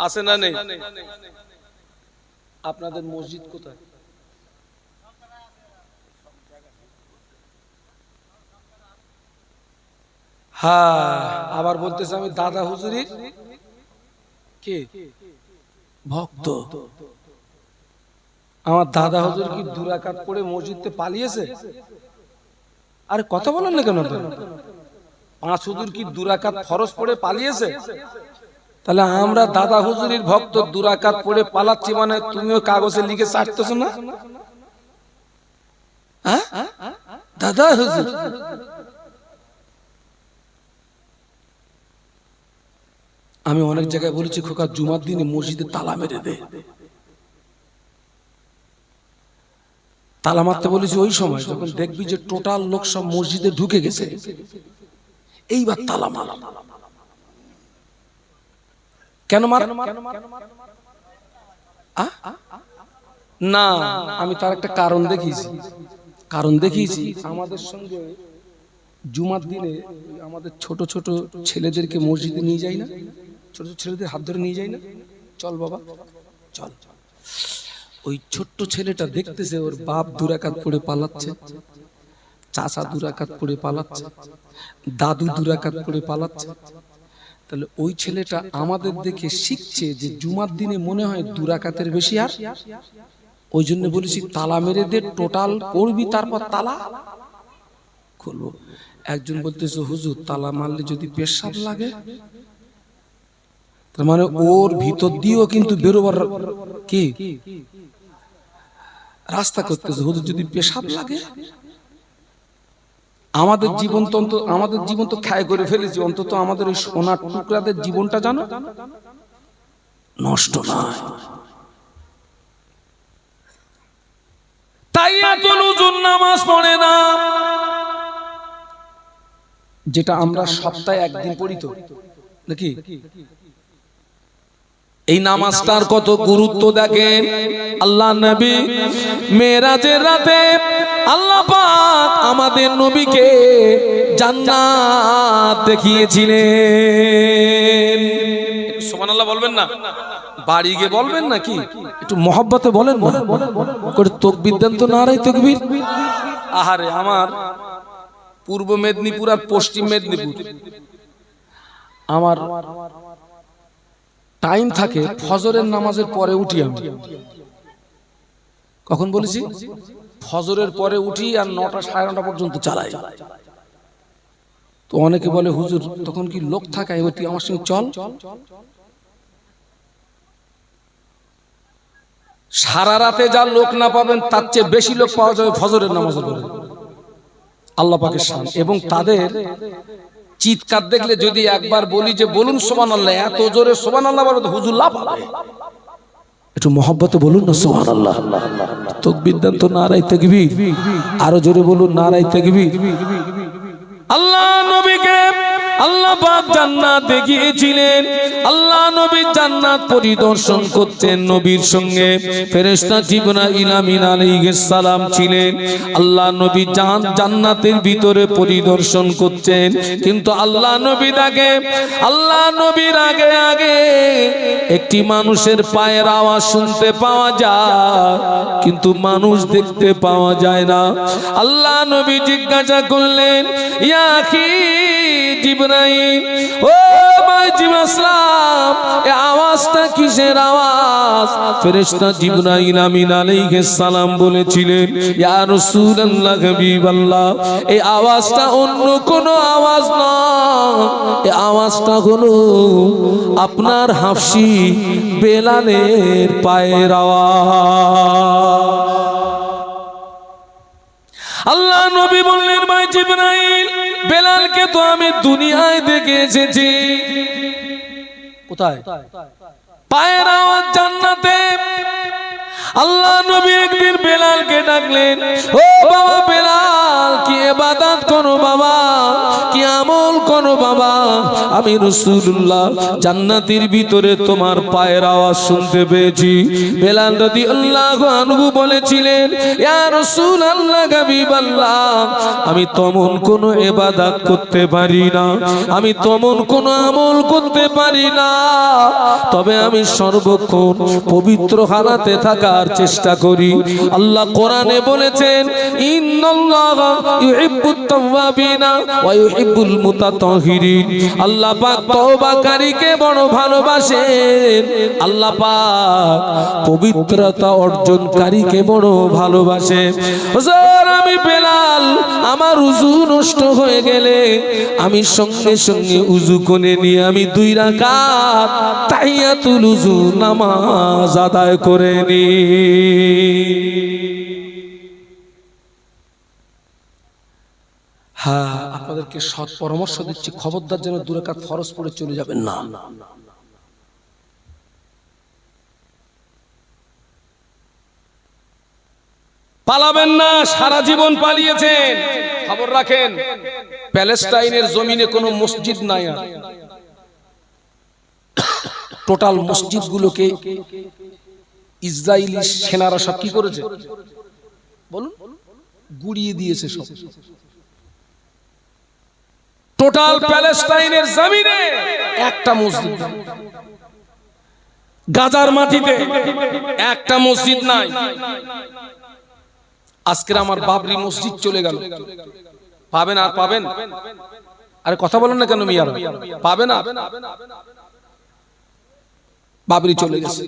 আছে না নেই? আপনাদের মসজিদ কোথায়? হ্যাঁ, আবার বলতেছে আমি দাদা হুজুরির কে ভক্ত। আমার দাদা হুজুর কি 2 রাকাত পড়ে মসজিদে পালিয়েছে? আরে কথা বলেন না কেন? 5 হুজুর কি 2 রাকাত ফরজ পড়ে পালিয়েছে? তাহলে আমরা দাদা হুজুরির ভক্ত 2 রাকাত পড়ে পালাচ্ছি মানে তুমিও কাগজে লিখে ছাড়তেছো না? হ্যাঁ, দাদা হুজুর। আমি অনেক জায়গায় বলেছি, খোকা জুমার দিনে মসজিদে তালা মেরে দে। তালা মারতে বলেছি ওই সময় যখন দেখবি যে টোটাল লোক সব মসজিদে ঢুকে গেছে, এইবার তালা মার। কেন মার? না, আমি তার একটা কারণ দেখিয়েছি। কারণ দেখিয়েছি আমাদের সঙ্গে জুমার দিনে আমাদের ছোট ছোট ছেলেদেরকে মসজিদে নিয়ে যায় না, ছোট ছোট ছেলেদের হাত ধরে নিয়ে যায় না, চল বাবা চল। ওই ছোট্ট ছেলেটা দেখতেছে ওর বাপ দুরাকাত পড়ে পালাচ্ছে, চাচা দুরাকাত পড়ে পালাচ্ছে, দাদু দুরাকাত পড়ে পালাচ্ছে। তাহলে ওই ছেলেটা আমাদের দেখে শিখছে যে জুমার দিনে মনে হয় দুরাকাতের বেশি। আর ওই জন্য বলেছি তালা মেরে দে, টোটাল পড়বি তারপর তালা খুলবো। একজন বলতেছে হুজুর তালা মারলে যদি পেশাব লাগে, তার মানে ওর ভিতর দিয়েও কিন্তু বেরোবার কি রাস্তা করতেছে। হুজুর যদি পেশাব লাগে, আমাদের জীবন তো ক্ষয় করে ফেলেছি, অন্তত আমাদের ওই সোনার টুকরাদের জীবনটা জানো নষ্ট নয়। তাহিয়াতুল উযুর নামাজ পড়ে না, যেটা আমরা সপ্তাহে একদিন পড়ি তো নাকি। এই নামাজটার কত গুরুত্ব দেখেন। আল্লাহ নবী মেরাজের রাতে আল্লাহ পাক আমাদের নবীকে জান্নাত দেখিয়েছিলেন। সুবহানাল্লাহ বলবেন না, বাড়ি গিয়ে বলবেন নাকি, একটু মহব্বতে বলেন না, করে তাকবীর দেন তো, নারায়ে তাকবীর। আহারে আমার পূর্ব মেদিনীপুর আর পশ্চিম মেদিনীপুর, আমার টাইম থাকে ফজরের নামাজের পরে উঠি আমি। কখন বলেছি? ফজরের পরে উঠি আর 9টা সাড়ে 9টা পর্যন্ত চালাই। তো অনেকে বলে হুজুর তখন কি লোক থাকে, এবার তুই আমার সঙ্গে চল। সারা রাতে যা লোক না পাবেন তার চেয়ে বেশি লোক পাওয়া যাবে ফজরের নামাজের পরে, আল্লাহ পাকের শান। এবং তাদের চিৎকার দেখলে যদি একবার বলি যে বলুন সুবহানাল্লাহ, এত জোরে সুবহানাল্লাহ বলে তো হুজুর লাভ পাবে। একটু মহব্বতে বলুন না সুবহানাল্লাহ। তাকবীর দেন তো, নারায়ে তাকবীর। আরো জোরে বলুন নারায়ে তাকবীর। আল্লাহ নবীকে আল্লাহ পাক জান্নাত দেখিয়েছিলেন। আল্লাহ নবী জান্নাত পরিদর্শন করতেন, নবীর সঙ্গে ফেরেশতা জিবরাইল আমিন আলাইহিস সালাম ছিলেন। আল্লাহ নবী জান্নাতের ভিতরে পরিদর্শন করতেন, কিন্তু আল্লাহ নবী তাকে, আল্লাহ নবীর আগে আগে একটি মানুষের পায়ের আওয়াজ শুনতে পাওয়া যায়, কিন্তু মানুষ দেখতে পাওয়া যায় না। আল্লাহ নবী জিজ্ঞাসা করলেন, ইয়া আখি জিবরাইল, ও ভাই জিবরাইল, এই আওয়াজটা কিসের আওয়াজ? ফেরেশতা জিবরাইল আমিন আলাইহিস সালাম বলেছিলেন, ইয়া রাসূলুল্লাহ হাবিবাল্লাহ, এই আওয়াজটা অন্য কোনো আওয়াজ না, এই আওয়াজটা হলো আপনার হাফসি বেলালের পায়ের আওয়াজ। আল্লাহ নবী বললেন, ভাই জিবরাইল, বেলালকে তো আমি দুনিয়ায় দেখে এসেছি। কোথায়? পায়ের আওয়াজ জান্নাতে। আল্লাহ নবী একদিন বেলালকে ডাকলেন, ও বাবা বেলাল, কি ইবাদত করো বাবা, কি আমল করো বাবা, আমি রাসূলুল্লাহ জান্নাতের ভিতরে তোমার পায়ের আওয়াজ শুনতে পেয়েছি। বেলাল রাদিয়াল্লাহু আনহু বলেছিলেন, ইয়া রাসূলুল্লাহ হাবিবাল্লাহ, আমি তেমন কোনো ইবাদত করতে পারি না, আমি তেমন কোনো আমল করতে পারি না, তবে আমি সর্বক্ষণ পবিত্র হালাতে থাকার চেষ্টা করি। আল্লাহ কোরআনে বলেছেন, ইন্নাল্লাহা ইউহিব্বুত তাওয়াবিনা ওয়া ইউহিব্বুল মুতাতাহহিরিন। আল্লাহ পাক তওবাকারীকে বড় ভালোবাসেন, আল্লাহ পাক পবিত্রতা অর্জনকারীকে বড় ভালোবাসেন। হুজুর আমি বেলাল, আমার ওযু নষ্ট হয়ে গেলে আমি সঙ্গে সঙ্গে ওযু করে নিয়ে আমি 2 রাকাত তাহিয়াতুল ওযু নামাজ আদায় করে নি। হ্যাঁ, আপনাদেরকে সৎ পরামর্শ দিচ্ছি, খবরদার যেন 2 রাকাত ফরজ পড়ে চলে যাবেন না। পালাবেন না, সারা জীবন পালিয়েছেন। খবর রাখেন, প্যালেস্টাইনের জমিনে কোনো মসজিদ নাই। টোটাল মসজিদগুলোকে ইসরায়েলি সেনারা সব কি করেছে বলুন? গুড়িয়ে দিয়েছে সব। টোটাল প্যালেস্টাইনের জমিনে একটা মসজিদ নাই। গাজার মাটিতে একটা মসজিদ নাই। আজকের আমার বাবরি মসজিদ চলে গেল, পাবেন আর পাবেন? আরে কথা বলেন না কেন মিয়া, পাবে না? বাবরি চলে গেছে,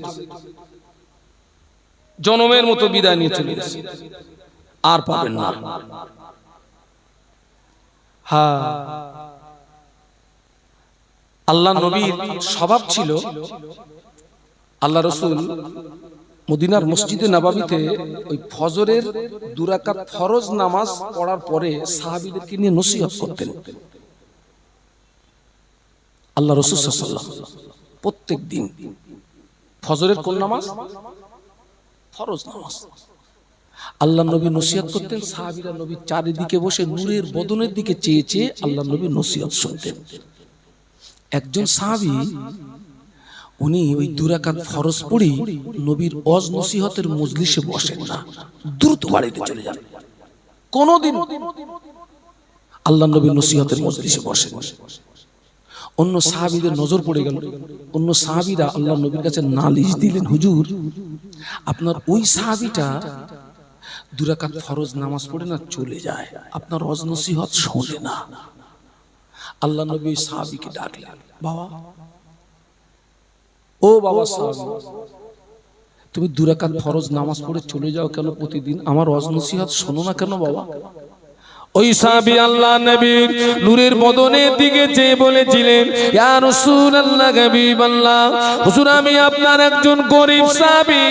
জনমের মতো বিদায় নিয়ে চলে গেছে, আর পাবেন না। হ্যাঁ, আল্লাহ নবীর স্বভাব ছিল, আল্লাহ রসুল মদিনার মসজিদে নববীতে ওই ফজরের 2 রাকাত ফরজ নামাজ পড়ার পরে সাহাবীদেরকে নিয়ে নসিহত করতেন। আল্লাহ রসুল সাল্লাল্লাহু আলাইহি ওয়াসাল্লাম প্রত্যেক দিন ফজরের কোন নামাজ? ফরজ নামাজ। আল্লাহ নবী নসিহত করতেন, সাহাবীরা নবীর চারিদিকে বসে নূরের বদনের দিকে চেয়ে চেয়ে আল্লাহ নবী নসিহত শুনতেন। একজন সাহাবী উনি ওই 2 রাকাত ফরজ পড়ি নবীর ওয়াজ নসিহতের মজলিসে বসেন না, দ্রুত বাড়িতে চলে যান। কোনদিন আল্লাহ নবীর নসিহতের মজলিসে বসেন। অন্য সাহাবীদের নজর পড়ে গেল, অন্য সাহাবীরা আল্লাহ নবীর কাছে নালিশ দিলেন, হুজুর আপনার ওই সাহাবীটা 2 রাকাত ফরজ নামাজ পড়ে না চলে যায়, আপনার ওয়াজ নসিহত শোনে না। আল্লাহ নবী ওই সাহাবীকে ডাকলেন, বাবা, ও বাবা সাহাবী, তুমি 2 রাকাত ফরজ নামাজ পড়ে চলে যাও কেন প্রতিদিন? আমার ওয়াজ নসিহত শোনো না কেন বাবা? ওই সাহাবী আল্লাহ নবীর নূরের বদনের দিকে চেয়ে বলেছিলেন, ইয়া রাসূলুল্লাহ, হাবিবাল্লাহ, হুজুর আমি আপনার একজন গরীব সাহাবী।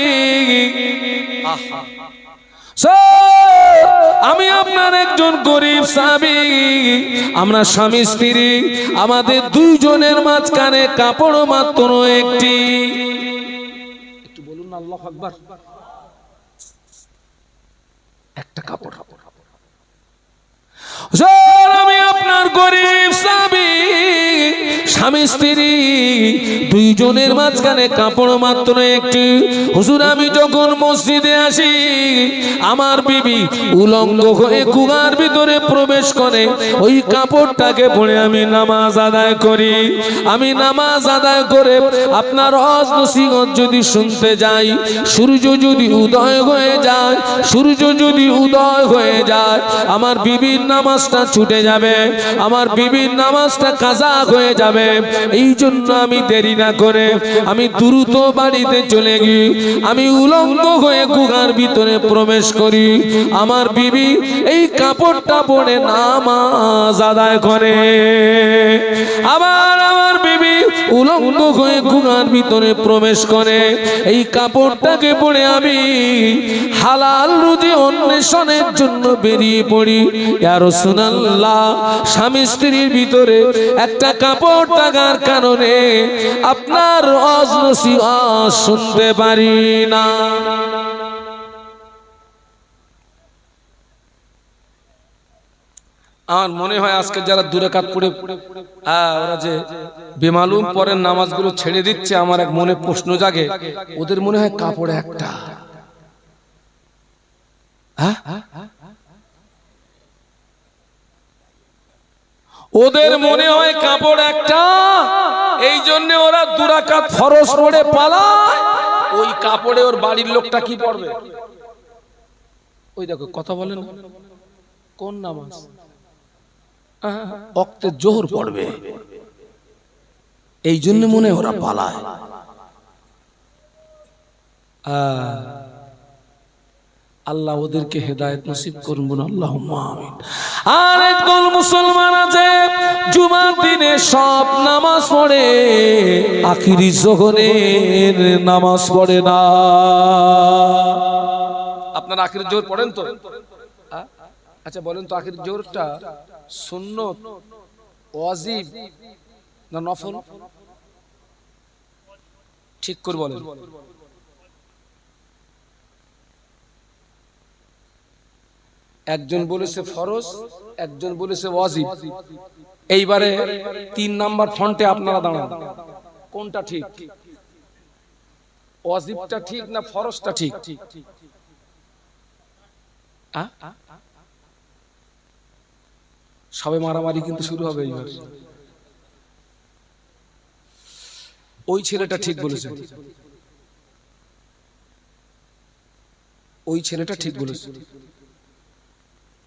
আমি আপনার একজন গরীব সাহাবী, আমরা স্বামী স্ত্রী, আমাদের 2 জনের মাঝখানে কাপড় মাত্র একটি। একটু বলুন না আল্লাহু আকবার। একটা কাপড়। আমি আপনার গরীব সাহাবী, স্বামী স্ত্রী 2 জনের মাঝখানে কাপড় মাত্র একটি। হুজুর আমি যখন মসজিদে আসি, আমার বিবি উলঙ্গ হয়ে কুয়ার ভিতরে প্রবেশ করে, ওই কাপড়টাকে পরে আমি নামাজ আদায় করি। আমি নামাজ আদায় করে আপনার ওয়াজ নসিহত যদি শুনতে যাই, সূর্য যদি উদয় হয়ে যায়, সূর্য যদি উদয় হয়ে যায়, আমার বিবির নামাজটা ছুটে যাবে, আমার বিবির নামাজটা কাজা হয়ে যাবে। এই জন্য আমি দেরি না করে আমি দ্রুত বাড়িতে চলে গিয়ে আমি উলঙ্গ হয়ে গুহার ভিতরে প্রবেশ করি। আমার বিবি এই কাপড়টা পরে নামাজ আদায় করে। আবার আমার বিবি উলঙ্গ হয়ে গুহার ভিতরে প্রবেশ করে, এই কাপড়টাকে পরে আমি হালাল রুজি অন্বেষণের জন্য বেরিয়ে পড়ি। ইয়া রাসূলুল্লাহ, স্বামী স্ত্রীর ভিতরে একটা কাপড় থাকার কারণে আপনার ওয়াজ নসিহত শুনতে পারি না। আমার মনে হয় আজকে যারা 2 রাকাত পড়ে ওরা যে বেমালুম পরের নামাজগুলো ছেড়ে দিচ্ছে, আমার এক মনে প্রশ্ন জাগে, ওদের মনে হয় কাপড় একটা। ওদের মনে হয় কাপড় একটা, এই জন্য ওরা 2 রাকাত ফরজ পড়ে পালায়। ওই কাপড়ে ওর বাড়ির লোকটা কি পড়বে? ওই দেখো কথা বলেন, কোন নামাজ? ওয়াক্তে জোহর পড়বে, এই জন্য মনে ওরা পালায়। আল্লাহ ওদেরকে হেদায়েত নসিব করুন, আল্লাহুম্মা আমিন। আর একদল মুসলমান আছে জুমার দিনে সব নামাজ পড়ে, আখিরি জোহরের নামাজ পড়ে না। আপনারা আখিরি জোহর পড়েন তো? আচ্ছা বলেন তো, আখিরি জোহরটা সুন্নত, ওয়াজিব না নফল? ঠিক করে বলেন। একজন বলেছে ফরজ, একজন বলেছে ওয়াজিব। এইবারে 3 নাম্বার ফন্টে আপনারা দাঁড়ান, কোনটা ঠিক? ওয়াজিবটা ঠিক না ফরজটা ঠিক? সবে মারামারি কিন্তু শুরু হবে এইবার। ওই ছেলেটা ঠিক বলেছে, ওই ছেলেটা ঠিক বলেছে,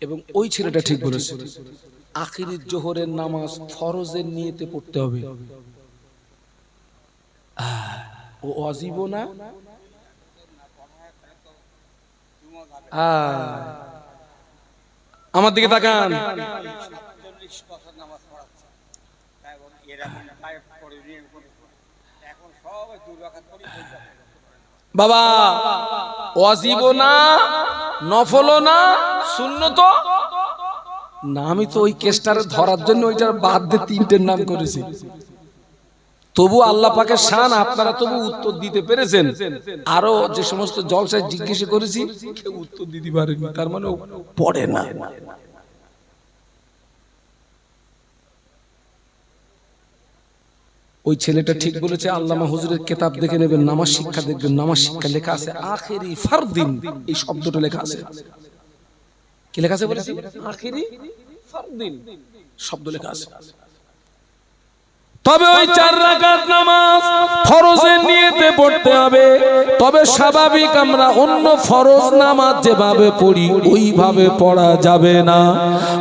এবং ওই ছেলেটা ঠিক বলেছে। আখিরি জোহরের নামাজ ফরজের নিয়তে পড়তে হবে। ও অজীব না? আমার দিকে তাকান। বাবা ওয়াজিব না, নফল না, সুন্নত না। আমি তো ওই কেসটার ধরার জন্য ওইটার বাদ দিয়ে তিনটের নাম করেছি। তবু আল্লাহ পাকের শান, আপনারা তবু উত্তর দিতে পেরেছেন। আরো যে সমস্ত জলসায় জিজ্ঞেস করেছি কেউ উত্তর দিতে পারেনি, তার মানে পড়ে না। ওই ছেলেটা ঠিক বলেছে। আল্লামা হুজুরের কিতাব দেখে নেবেন, নামাজ শিক্ষা দেখবেন, নামাজ শিক্ষা লেখা আছে আখিরি ফারদিন, এই শব্দটা লেখা আছে। কি লেখা আছে বলেছি? আখিরি ফারদিন শব্দ লেখা আছে। তবে ওই 4 রাকাত নামাজ ফরজের নিয়তে পড়তে হবে। তবে স্বাভাবিক আমরা অন্য ফরজ নামাজ যেভাবে পড়ি ওইভাবে পড়া যাবে না।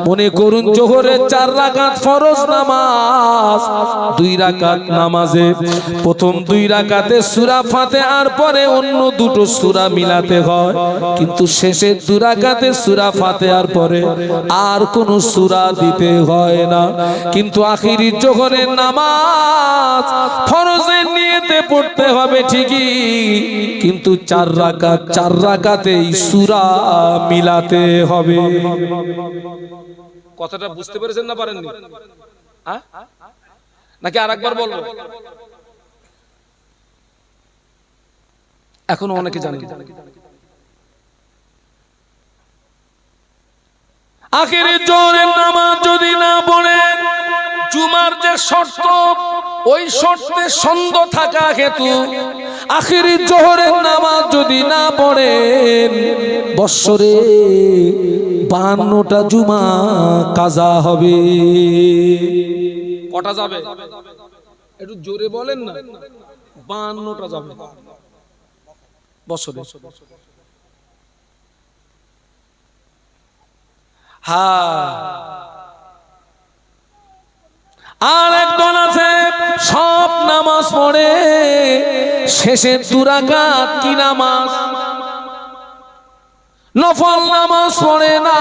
মনে করুন জোহরের 4 রাকাত ফরজ নামাজ, 2 রাকাত নামাজে প্রথম 2 রাকাতে সূরা ফাতিহার পরে অন্য দুটো সূরা মিলাতে হয়, কিন্তু শেষের 2 রাকাতে সূরা ফাতিহার পরে আর কোনো সূরা দিতে হয় না। কিন্তু আখিরি জোহরের নামাজ ফরজের নিয়তে পড়তে হবে ঠিকই, কিন্তু 4 রাকাতেই সূরা মিলাতে হবে। কথাটা বুঝতে পেরেছেন না পারেননি? নাকি আরেকবার বলবো? এখনো অনেকে জানে। আখিরি জোহরের নামাজ যদি না পড়েন, জুমার যে শর্ত ওই শর্তে সন্দেহ থাকা হেতু আখিরি জোহরের নামাজ যদি না পড়েন, বৎসরে 52টা জুমা কাজা হবে। কটা যাবে? একটু জোরে বলেন না। 52টা যাবে বছরে। আর একদল আছে সব নামাজ পড়ে, শেষের 2 রাকাত কি নামাজ, নফল নামাজ পড়ে না।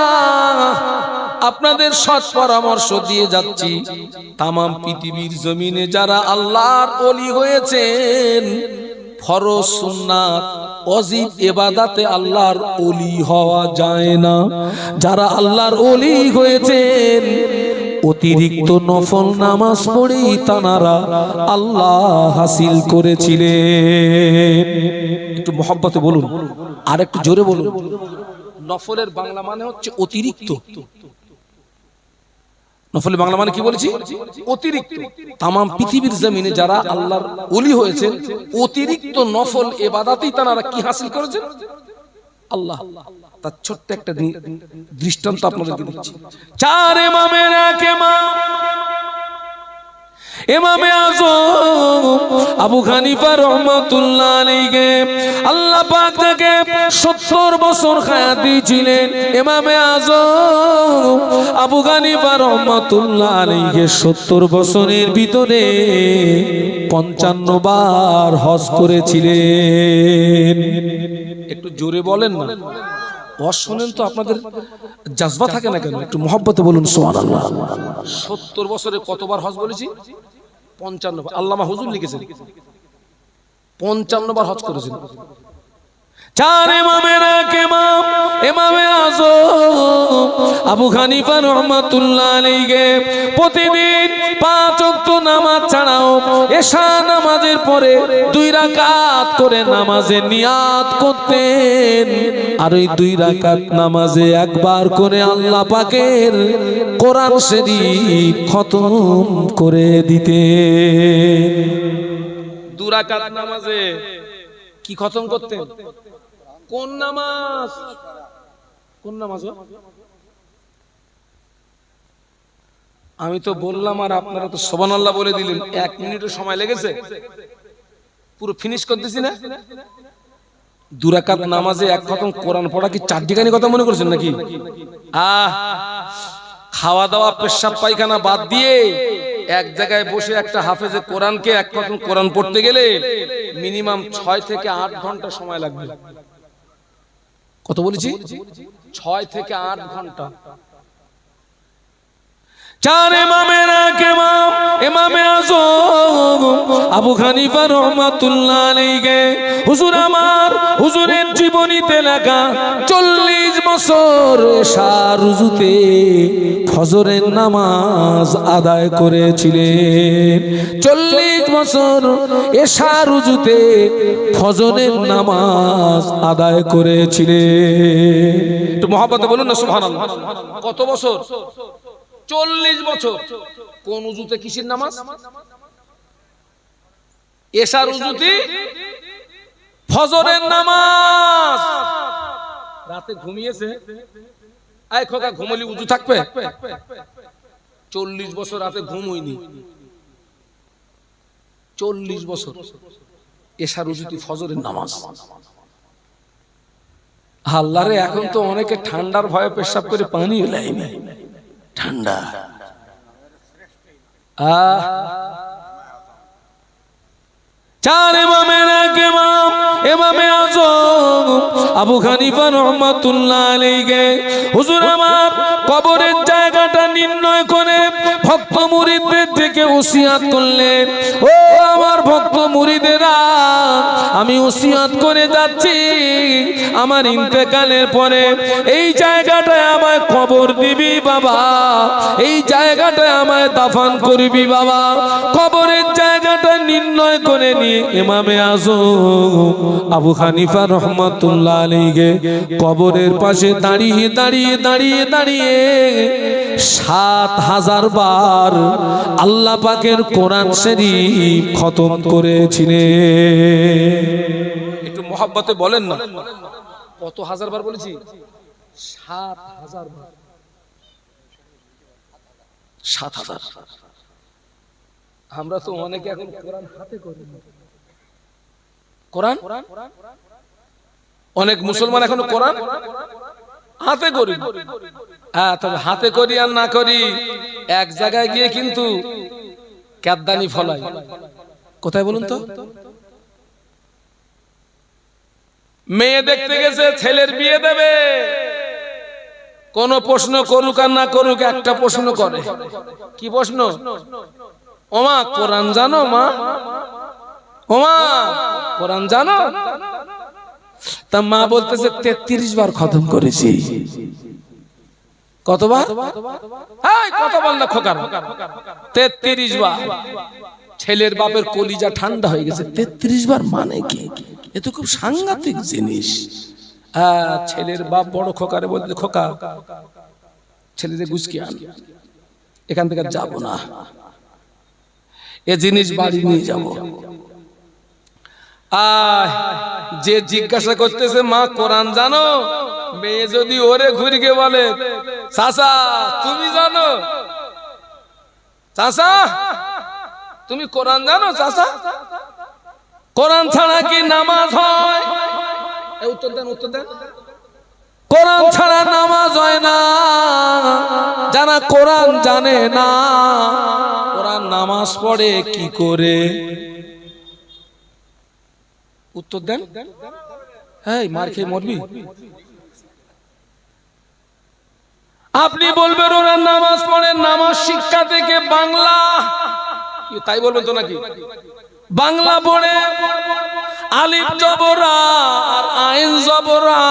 আপনাদের সৎ পরামর্শ দিয়ে যাচ্ছি, তামাম পৃথিবীর জমিনে যারা আল্লাহর ওলি হয়েছেন, ফরজ সুন্নাত ওয়াজিব ইবাদতে আল্লাহর ওলি হওয়া যায় না। যারা আল্লাহর ওলি হয়েছেন অতিরিক্ত নফল নামাজ পড়েই তানারা আল্লাহ হাসিল করেছিলেন। একটু মহব্বতে বলুন, আর একটু জোরে বলুন। নফলের বাংলা মানে হচ্ছে অতিরিক্ত। নফলের বাংলা মানে কি বলেছি? অতিরিক্ত। তামাম পৃথিবীর জমিনে যারা আল্লাহর ওলি হয়েছেন, অতিরিক্ত নফল ইবাদতেই তারা কি হাসিল করেছেন? আল্লাহ। তার ছোট্ট একটা দৃষ্টান্ত আপনাদেরকে দিচ্ছি। 4 ইমামের এক ইমাম, ইমামে আযম আবু হানিফা রাহমাতুল্লাহ আলাইহি, আল্লাহ পাক তাকে 70 বছর হায়াত দিয়েছিলেন। ইমামে আযম আবু হানিফা রাহমাতুল্লাহ আলাইহি 70 বছরের ভিতরে 55 বার হজ করেছিলেন। একটু জোরে বলেন না। হজ শুনেন তো আপনাদের জাজবা থাকে না কেন? একটু মহব্বতে বলুন সুবহানাল্লাহ। 70 বছরে কতবার হজ বলেছি? 55 বার। আল্লামা হুজুর লিখেছেন 55 বার হজ করেছেন। 4 ইমামের এক ইমাম, ইমামে আযম আবু হানিফা রাহমাতুল্লাহ আলাইহি প্রতিদিন 5 ওয়াক্ত নামাজ ছাড়াও এশা নামাজের পরে 2 রাকাত করে নামাজে নিয়াত করতেন। আর ওই 2 রাকাত নামাজে একবার করে আল্লাহ পাকের কোরআন শরীফ খতম করে দিতেন। 2 রাকাত নামাজে কি খতম করতেন? কোন নামাজ? কোন নামাজ? আমি তো বললাম আর আপনারা তো সুবহানাল্লাহ বলে দিলেন। 1 মিনিটও সময় লেগেছে, পুরো ফিনিশ করতেছি না। 2 রাকাত নামাজে 1 খতম কোরআন পড়া কি 4 ডিগানি কথা মনে করছেন নাকি? খাওয়া দাওয়া পেশাব পায়খানা বাদ দিয়ে এক জায়গায় বসে একটা হাফেজে কোরআনকে 1 খতম কোরআন পড়তে গেলে মিনিমাম 6 থেকে 8 ঘন্টা সময় লাগবে। কত বলেছি? 6 থেকে 8 ঘন্টা। 4 ইমামের এক ইমাম ইমামে আযম আবু হানিফা রাহমাতুল্লাহ আলাইহি, হুজুর আমার হুজুরের জীবনীতে লেখা 40 বছর এশার রুজুতে ফজরের নামাজ আদায় করেছিলেন। 40 বছর এশার রুজুতে ফজরের নামাজ আদায় করেছিলেন। একটু মহব্বতে বলুন না সুবহানাল্লাহ। কত বছর? 40 বছর। কোন উজুতে কিসের নামাজ? এশার উজুতে ফজরের নামাজ। রাতে ঘুমিয়েছে, আয় খোকা ঘুমলি উজু থাকবে? 40 বছর রাতে ঘুম হয়নি। 40 বছর এশার উজুতে ফজরের নামাজ। আল্লাহরে, এখন তো অনেকে ঠান্ডার ভয়ে পেশাব করে পানি লাইনি। ঠান্ডা চার ইমামের এক ইমাম ইমামে আযম আবু হানিফা রাহমাতুল্লাহ আলাইহি, হুজুর আমার কবরের জায়গাটা নির্ণয় করে ভক্ত মুরিদদের থেকে ওসিয়াত করলেন, ও আমার ভক্ত মুরিদেরা, আমি ওসিয়াত করে যাচ্ছি, আমার ইন্তেকালের পরে এই জায়গাটায় আমায় কবর দিবি বাবা, এই জায়গাটায় আমায় দাফন করবি বাবা। কবরের জায়গাটা নির্ণয় করে নিয়ে ইমামে আযম আবু হানিফা রাহমাতুল্লাহ আলাইহি কবরের পাশে দাঁড়িয়ে দাঁড়িয়ে দাঁড়িয়ে দাঁড়িয়ে 7000 বার আল্লাহ পাকের কোরআন শরীফ খতম করেছিলেন। একটু মহব্বতে বলেন না, কত হাজার বার বলেছি? 7000 বার। 7000। আমরা তো অনেকে এখন কোরআন হাতে করি। কোরআন অনেক মুসলমান এখনো কোরআন হাতে করি। হ্যাঁ, তবে হাতে করি আর না করি এক জায়গায় গিয়ে কিন্তু ক্যাদদানি ফলাই। কোথায় বলুন তো? মেয়ে দেখতে গেছে, ছেলের বিয়ে দেবে, কোন প্রশ্ন করুক আর না করুক একটা প্রশ্ন করে। কি প্রশ্ন? ওমা কোরআন জানো মা? ওমা কোরআন জানো? তা মা বলতেছে 33 বার খতম করেছি। কতবার? এই কত বল না খোকা, 33 বার। ছেলের বাপের কলিজা ঠান্ডা হয়ে গেছে। 33 বার মানে কি? এ তো খুব সাংঘাতিক জিনিস। ছেলের বাপ বড় খোকারে বলতে, খোকা ছেলেদের গুছকি আন, এখান থেকে যাব না, এ জিনিস বাড়ি নিয়ে যাব। যে জিজ্ঞাসা করতেছে মা কোরআন জানো, মেয়ে যদি ওরে ঘুরিয়ে বলে চাচা তুমি জানো, চাচা তুমি কোরআন জানো, চাচা কোরআন ছাড়া কি নামাজ হয়? উত্তর দেন, উত্তর দেন। কোরআন ছাড়া নামাজ হয় না। যারা কোরআন জানে না, কোরআন নামাজ পড়ে কি করে? উত্তর দেন। হ্যাঁ, মার খেয়ে মরবি। আপনি বলবেন ওরা নামাজ পড়ে, নামাজ শিক্ষা থেকে বাংলা, তাই বলবেন তো নাকি? বাংলা পড়ে আলিফ জবরা আর আইন জবরা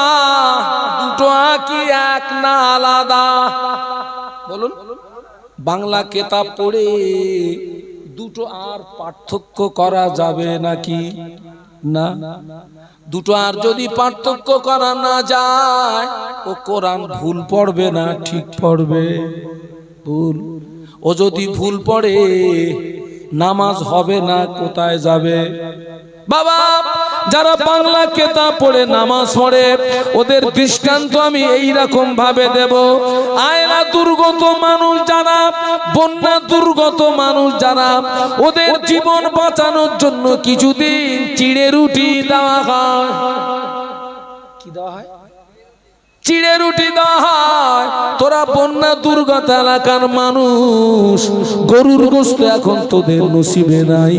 দুটো কি এক না আলাদা? বলুন। বাংলা কিতাব পড়ে দুটো আর পার্থক্য করা যাবে নাকি? না। দুটো আর যদি পার্থক্য করা না যায়, ও কোরআন ভুল পড়বে না ঠিক পড়বে? ভুল। ও যদি ভুল পড়ে নামাজ হবে না, কোথায় যাবে? বাবা যারা বাংলা কিতাব পড়ে নামাজ পড়ে ওদের দৃষ্টান্ত আমি এই রকম ভাবে দেব। আয়লা দুর্গত মানুষ যারা, বন্যা দুর্গত মানুষ যারা, ওদের জীবন বাঁচানোর জন্য কিছুদিন চিড়ে রুটি দেওয়া হয়। কি দেওয়া হয়? চিড়ে রুটি দেওয়া হয়। তোরা বন্যা দুর্গত এলাকার মানুষ, গরুর গোস্ত এখন তোদের নসিবে নাই,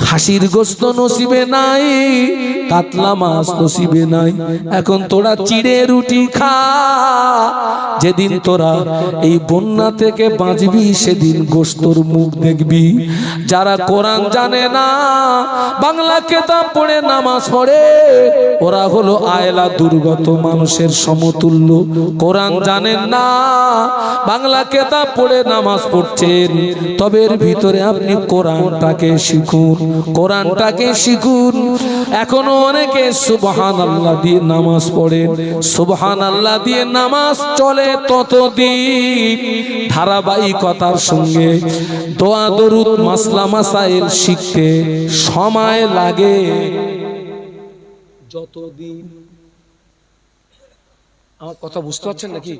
খাসির গোস্ত নসিবে নাই, কাতলা মাছ নসিবে নাই, এখন তোরা চিড়ে রুটি খা। যেদিন তোরা এই বন্যা থেকে বাঁচবি সেদিন গোস্তর মুখ দেখবি। যারা কোরআন জানে না, বাংলা কিতাব পড়ে নামাজ পড়ে, ওরা হলো আয়লা দুর্গত মানুষের সমতুল্য। কোরআন জানেন না, বাংলা কিতাব পড়ে নামাজ পড়ছেন, তবে এর ভিতরে আপনি কোরআনটাকে শিখুন, কোরআনটাকে শিখুন। এখনো অনেকে সুবহানাল্লাহ দিয়ে নামাজ পড়েন, সুবহানাল্লাহ দিয়ে নামাজ চলে ততদিন ধারাবাহিকতার সঙ্গে দোয়া দরুদ মাসলা মাসাইল শিখতে সময় লাগে যতদিন। আমার কথা বুঝতে পারছেন নাকি?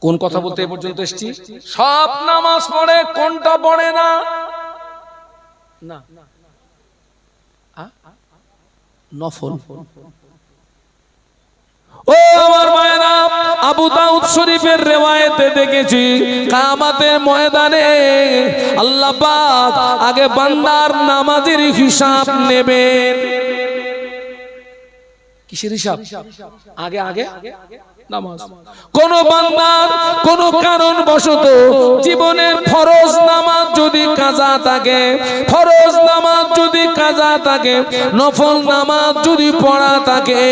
কোন কথা বলতে এ পর্যন্ত এসেছি? সব নামাজ পড়ে, কোনটা পড়ে না? না, নফল। ও আমার মায়েরা, আবু দাউদ শরীফের রিওয়ায়েতে দেখেছি কিয়ামতের ময়দানে আল্লাহ পাক আগে বান্দার নামাজের হিসাব নেবেন। কিসের হিসাব? আগে আগে নামাজ। কোন বান্দার কোন কারণ বশত জীবনের ফরজ নামাজ যদি কাজা থাকে, ফরজ নামাজ যদি কাজা থাকে, নফল নামাজ যদি পড়া থাকে,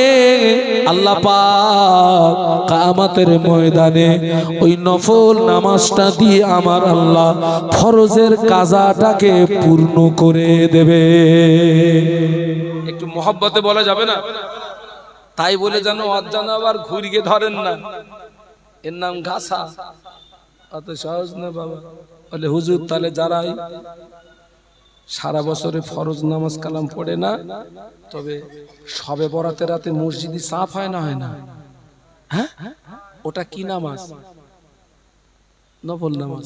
আল্লাহ পাক কিয়ামতের ময়দানে ওই নফল নামাজটা দিয়ে আমার আল্লাহ ফরজের কাজাটাকে পূর্ণ করে দেবে। একটু মহব্বতে বলা যাবে না? তাই বলে যেন অজানা আবার ঘুরিয়ে ধরেন না। এর নাম ঘাসা, অত সহজ না বাবা। বলে হুজুর তাহলে যারাই সারা বছরে ফরজ নামাজ কালাম পড়ে না, তবে সবে বরাতের রাতে মসজিদে সাফ হয় না, হয় না? হ্যাঁ, ওটা কি নামাজ? নফল নামাজ।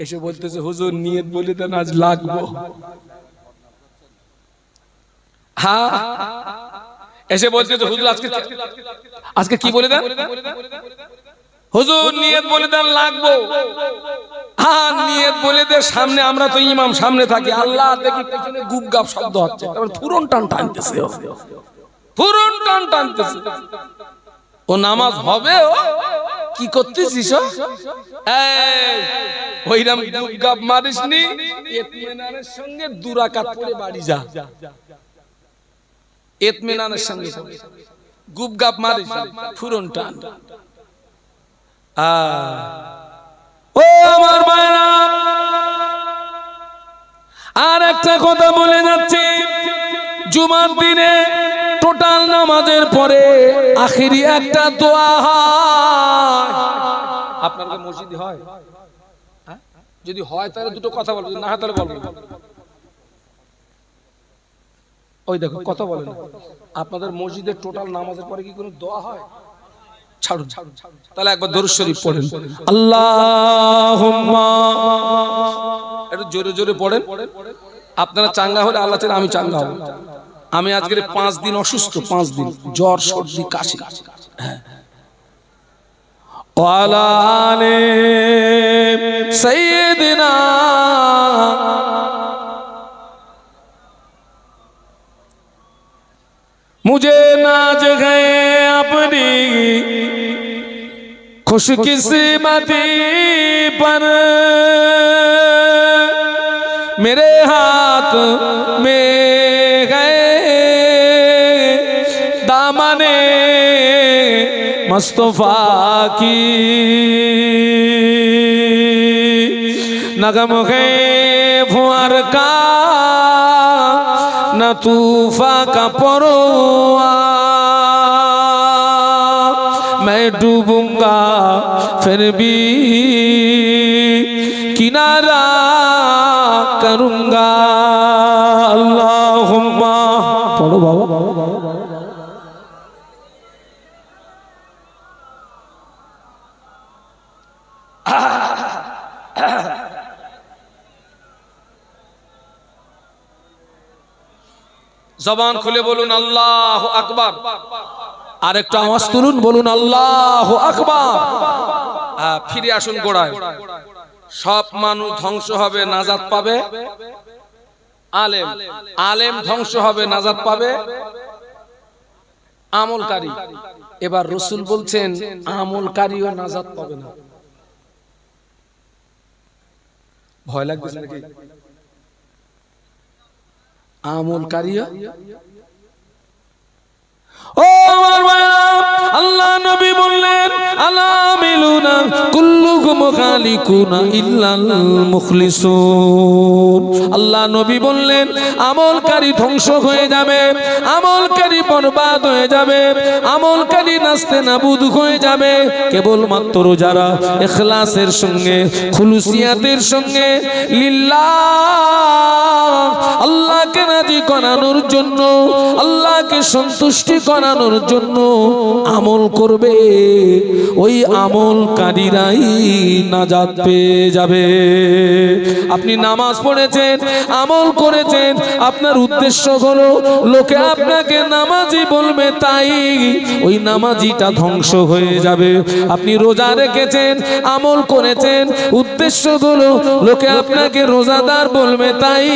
এসে বলতেছে হুজুর নিয়ত বলে দেন আজ লাগবো। হ্যাঁ, এসে বলতেছে হুজুর আজকে কি বলে দেন? হুজুর নিয়ত বলে দেন লাগবো। হ্যাঁ, নিয়ত বলে দে। সামনে আমরা তো ইমাম, সামনে থাকি, আল্লাহ দেখি পেছনে গুপগাপ শব্দ হচ্ছে, তারপর ফুরন টান টানতেছে, ফুরন টান টানতেছে। ও নামাজ হবে? ও কি করতেছিস? এই ওইরাম গুপগাপ মারিসনি, ইতমিনানের সঙ্গে দুরাকাত পড়ে বাড়ি যা। ইতমিনানের সঙ্গে গুপগাপ মারিস, ফুরন টান। ও আমার মায়েরা, আর একটা কথা বলে যাচ্ছে, জুমার দিনে টোটাল নামাজের পরে আখিরি একটা দোয়া হয়। আপনাদের মসজিদে হয়? যদি হয় তাহলে দুটো কথা বলবো, না হয় তাহলে বলবো। ওই দেখো কথা বলে না। আপনাদের মসজিদে টোটাল নামাজের পরে কি কোনো দোয়া হয়? ছাড়ুন, তাহলে একবার দরুদ শরীফ পড়েন। আল্লাহুম্মা, একটু জোরে জোরে পড়েন। আপনারা চাঙ্গা হলে আল্লাহ চাইলে আমি চাঙ্গা হব। আমি আজকের 5 দিন অসুস্থ, 5 দিন জ্বর, সর্দি, কাশি। ওয়ালা আলে সাইয়্যিদিনা मुझे नाज गए अपनी खुशकिस्मती पर, मेरे हाथ में गए दामने मुस्तफा की, नगम है फुआर का न तूफा का परोआ, मैं डूबूंगा फिर भी किनारा करूंगा। জবান খুলে বলুন আল্লাহু আকবার। আরেকটা আওয়াজ তুলুন, বলুন আল্লাহু আকবার। ফিরে আসুন গোড়ায়। সব মানুষ ধ্বংস হবে, নাজাত পাবে আলেম। আলেম ধ্বংস হবে, নাজাত পাবে আমলকারী। এবার রাসূল বলছেন আমলকারীও নাজাত পাবে না। ভয় লাগছে নাকি? আমলকারীও ও আমার ভাইরা, আল্লাহ নবী বললেন আলামিলুনা কুল্লুকুম খালিকুনা ইল্লাল মুখলিসুন। আল্লাহ নবী বললেন আমলকারী ধ্বংস হয়ে যাবে, আমলকারী বরবাদ হয়ে যাবে, আমলকারী নাস্তে নাবুদ হয়ে যাবে। কেবলমাত্র যারা ইখলাসের সঙ্গে, খুলুসিয়াতের সঙ্গে লিল্লাহ আল্লাহকে রাজি করানোর জন্য, আল্লাহকে সন্তুষ্টি করানোর জন্য আমল করবে, ওই আমলকারীরাই নাজাত পেয়ে যাবে। আপনি নামাজ পড়েছেন, আমল করেছেন, আপনার উদ্দেশ্য হলো লোকে আপনাকে নামাজি বলবে, তাই ওই নামাজিটা ধ্বংস হয়ে যাবে। আপনি রোজা রেখেছেন, আমল করেছেন, উদ্দেশ্য হলো লোকে আপনাকে রোজাদার বলবে, তাই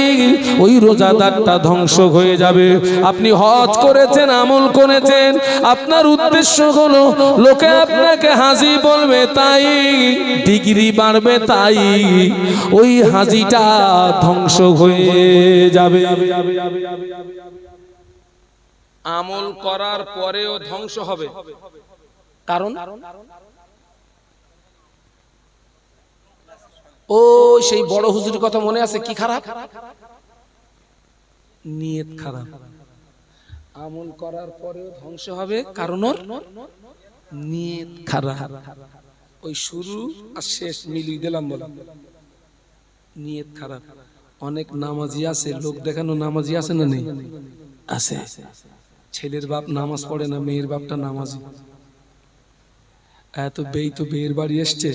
ওই রোজাদারটা ধ্বংস হয়ে যাবে। আপনি হজ করেছেন, আমল করেছেন, আপনার উদ্দেশ্য হলো লোকে আপনাকে হাজী বলবে, তাই ডিগ্রি বাড়বে, তাই ওই হাজীটা ধ্বংস হয়ে যাবে। আমল করার পরেও ধ্বংস হবে, কারণ ও সেই বড় হুজুরের কথা মনে আছে, কি খারাপ নিয়ত খারাপ। আমল করার পরেও ধ্বংস হবে, কারণ ওর নিয়ত খারাপ। ওই শুরু আর শেষ মিলিয়ে দিলাম, বলে নিয়ত খারাপ। অনেক নামাজি আছে, লোক দেখানো নামাজি আছে না নেই? আছে। ছেলের বাপ নামাজ পড়ে না, মেয়ের বাপটা নামাজি। এত বেই তো বেয়ের বাড়ি এসছে,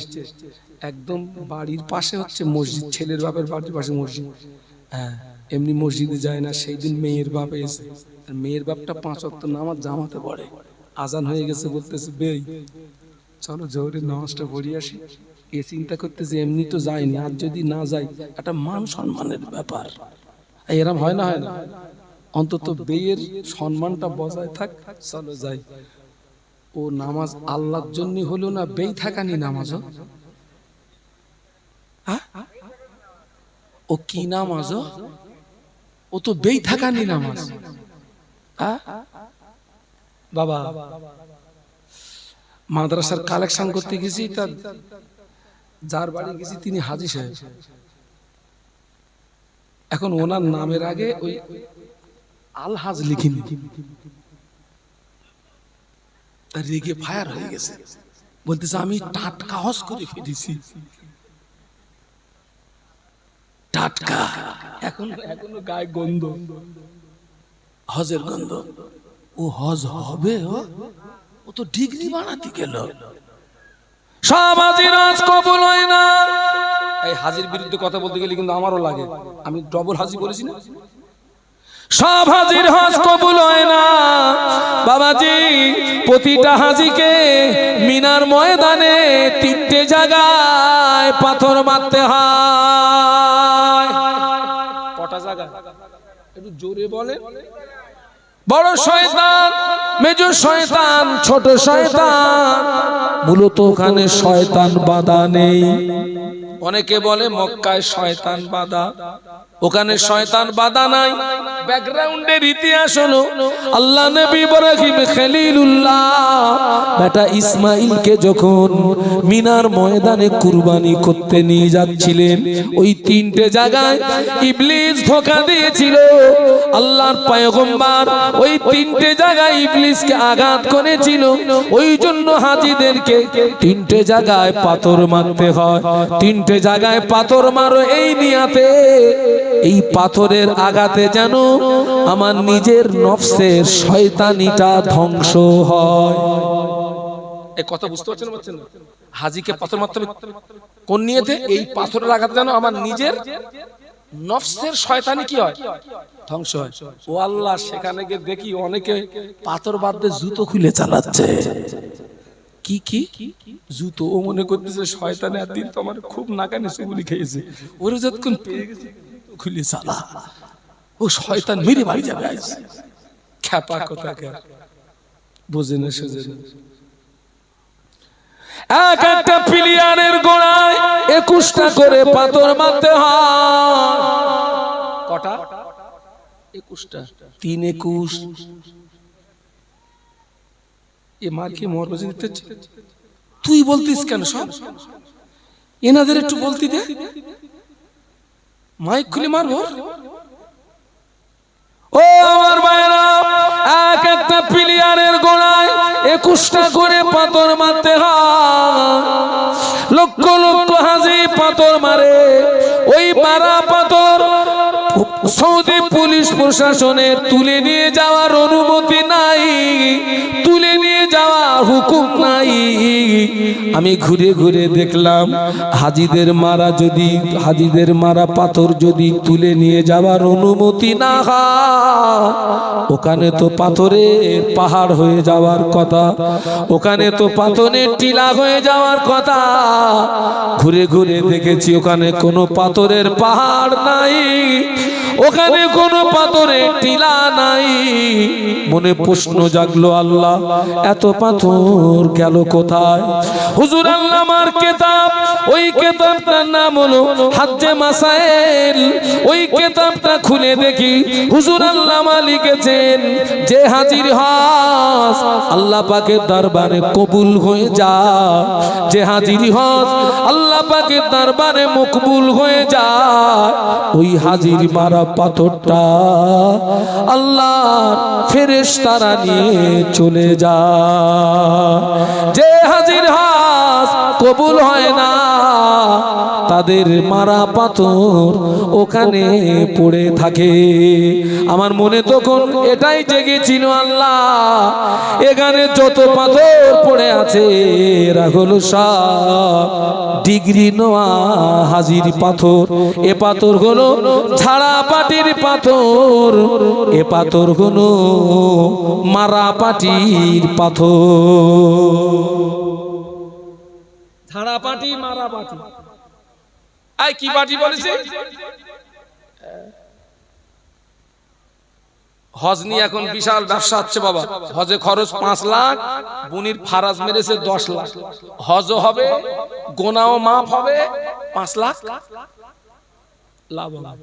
একদম বাড়ির পাশে হচ্ছে মসজিদ, ছেলের বাপের বাড়ির পাশে মসজিদ। হ্যাঁ, এমনি মসজিদে যায় না। সেই দিন মেয়ের বাপ এসে, মেয়ের বাপটা 5 ওয়াক্ত নামাজ জামাতে পড়ে। আজান হয়ে গেছে, বলতেছে বেই চলো জোহরের নামাজটা পড়ি আসি। এ চিন্তা করতেছে এমনি তো যায়নি, আর যদি না যাই একটা মান সম্মানের ব্যাপার। এরম হয় না, হয় না? অন্তত বেয়ের সম্মানটা বজায় থাক, চলো যাই। ও নামাজ আল্লাহর জন্য হলো না, বেই থাকানি নামাজ। ও কি নামাজ? ও তো বেই থাকানি নামাজ। বাবা মাদ্রাসার কালেকশন করতে গেছি, তার যার বাড়ি গেছি তিনি হাজী সাহেব। এখন ওনার নামের আগে ওই আলহাজ লিখিনি, তার রেগে ফায়ার হয়ে গেছে, বলতেছে আমি টাটকা হজ করে ফিরেছি। টাটকা, এখনো গায়ে গন্ধ, হজের গন্ধ। ও হজ হবে? ও তো ডিগ্রি বানাতে গেল। সব হাজির হজ কবুল হয় না। এই হাজির বিরুদ্ধে কথা বলতে গেলে কিন্তু আমারও লাগে, আমি ডবল হাজি বলেছি না। সব হাজির হজ কবুল হয় না বাবাজি। প্রতিটা হাজিকে মিনার ময়দানে 3টে জায়গায় পাথর মারতে হয়। কটা জায়গা একটু জোরে বলে? বড় শয়তান, মেজো শয়তান, ছোট শয়তান, মূলত ওখানে শয়তান বাধা নেই। অনেকে বলে মক্কায় শয়তান বাধা, ওখানে শয়তান বাধা নাই। ব্যাকগ্রাউন্ডের ইতিহাস হলো আল্লাহ নবী ইব্রাহিম খলিলুল্লাহ বেটা ইসমাইলকে যখন মিনার ময়দানে কুরবানি করতে নিয়ে যাচ্ছিলেন, ওই 3টে জায়গায় ইবলিস ধোঁকা দিয়েছিল। আল্লাহর পয়গম্বর ওই 3টে জায়গায় ইবলিসকে আঘাত করেছিল। ওই জন্য হাজীদেরকে 3টে জায়গায় পাথর মারতে হয়। 3টে জায়গায় পাথর মারো এই নিয়াতে, এই পাথরের আঘাতে যেন আমার নিজের নফসের শয়তানিটা ধ্বংস হয়। এই কথা বুঝতে পারছেন না? হাজীকে পাথর মারতে হবে কোন নিয়তে? এই পাথরের আঘাতে যেন আমার নিজের নফসের শয়তানি কি হয়? ধ্বংস হয়। ও আল্লাহ, সেখানে গিয়ে দেখি অনেকে পাথর বাঁধতে জুতো খুলে চালাচ্ছে। কি কি জুতো? ও মনে করতেছে শয়তানে একদিন তো আমার খুব নাকানি চুবুলি খেয়েছে, ওরে যতক্ষণ পেয়ে গেছে খুলে চালা, ও শয়তান মেরে বাড়ি যাবে আজ। খ্যাপা কোথাকার, বোঝে না সোজে না। এক একটা প্লেয়ারের গোড়ায় 21টা করে পাথর মারতে হয়। কটা? 21টা। 3 21। এ মার কি মরবে দিতে? তুই বলতিস কেন? সব এনাদের একটু বলতি দে, মাইক খুলে মারবো। ও আমার ভাইরা, এক একটা প্লেয়ারের গোড়ায় 21টা করে পাথর মারতে হয়। লক্ষ লক্ষ হাজি পাথর মারে। ওই মারা পাথর সৌদি পুলিশ প্রশাসনের তুলে নিয়ে যাওয়ার অনুমতি নাই, তুলে নিয়ে যাওয়ার হুকুম নাই। আমি ঘুরে ঘুরে দেখলাম, হাজিদের মারা পাথর যদি তুলে নিয়ে যাওয়ার অনুমতি না হয়, ওখানে তো পাথরের পাহাড় হয়ে যাওয়ার কথা, ওখানে তো পাথরের টিলা হয়ে যাওয়ার কথা। ঘুরে ঘুরে দেখেছি ওখানে কোনো পাথরের পাহাড় নাই, ওখানে কোনো পাথরের টিলা নাই। মনে প্রশ্ন জাগলো, আল্লাহ এত পাথর গেল কোথায়? হুজুর আল্লামার কিতাব, ওই কিতাবটার নাম হলো হাজ্জে মাসাইল। ওই কিতাবটা খুলে দেখি হুজুর আল্লামা লিখেছেন, যে হাজির হজ আল্লাহ পাকের দরবারে কবুল হয়ে যায়, যে হাজির হজ আল্লাহ পাকের দরবারে মকবুল হয়ে যায়, ওই হাজির মারা পাথরটা আল্লাহর ফেরেশতারা নিয়ে চলে যায়। যে হাজির হজ কবুল হয় না, তাদের মারা পাথর ওখানে পড়ে থাকে। আমার মনে তখন এটাই জেগেছিল, আল্লাহ এখানে যত পাথর পড়ে আছে এরা হলো সব ডিগ্রি নেওয়া হাজির পাথর। এ পাথর হলো ঝাড়া পাটির পাথর, এ পাথর হলো মারা পাটির পাথর। ঝাড়া পাটি, মারা পাটি। আই কি পাটি বলেছে? হজ নিয়ে এখন বিশাল ব্যবসা হচ্ছে বাবা। হজে খরচ 5 লাখ, বুনির ফারাজ মেরেছে 10 লাখ। হজও হবে, গোনাও মাফ হবে, 5 লাখ লাভ হবে।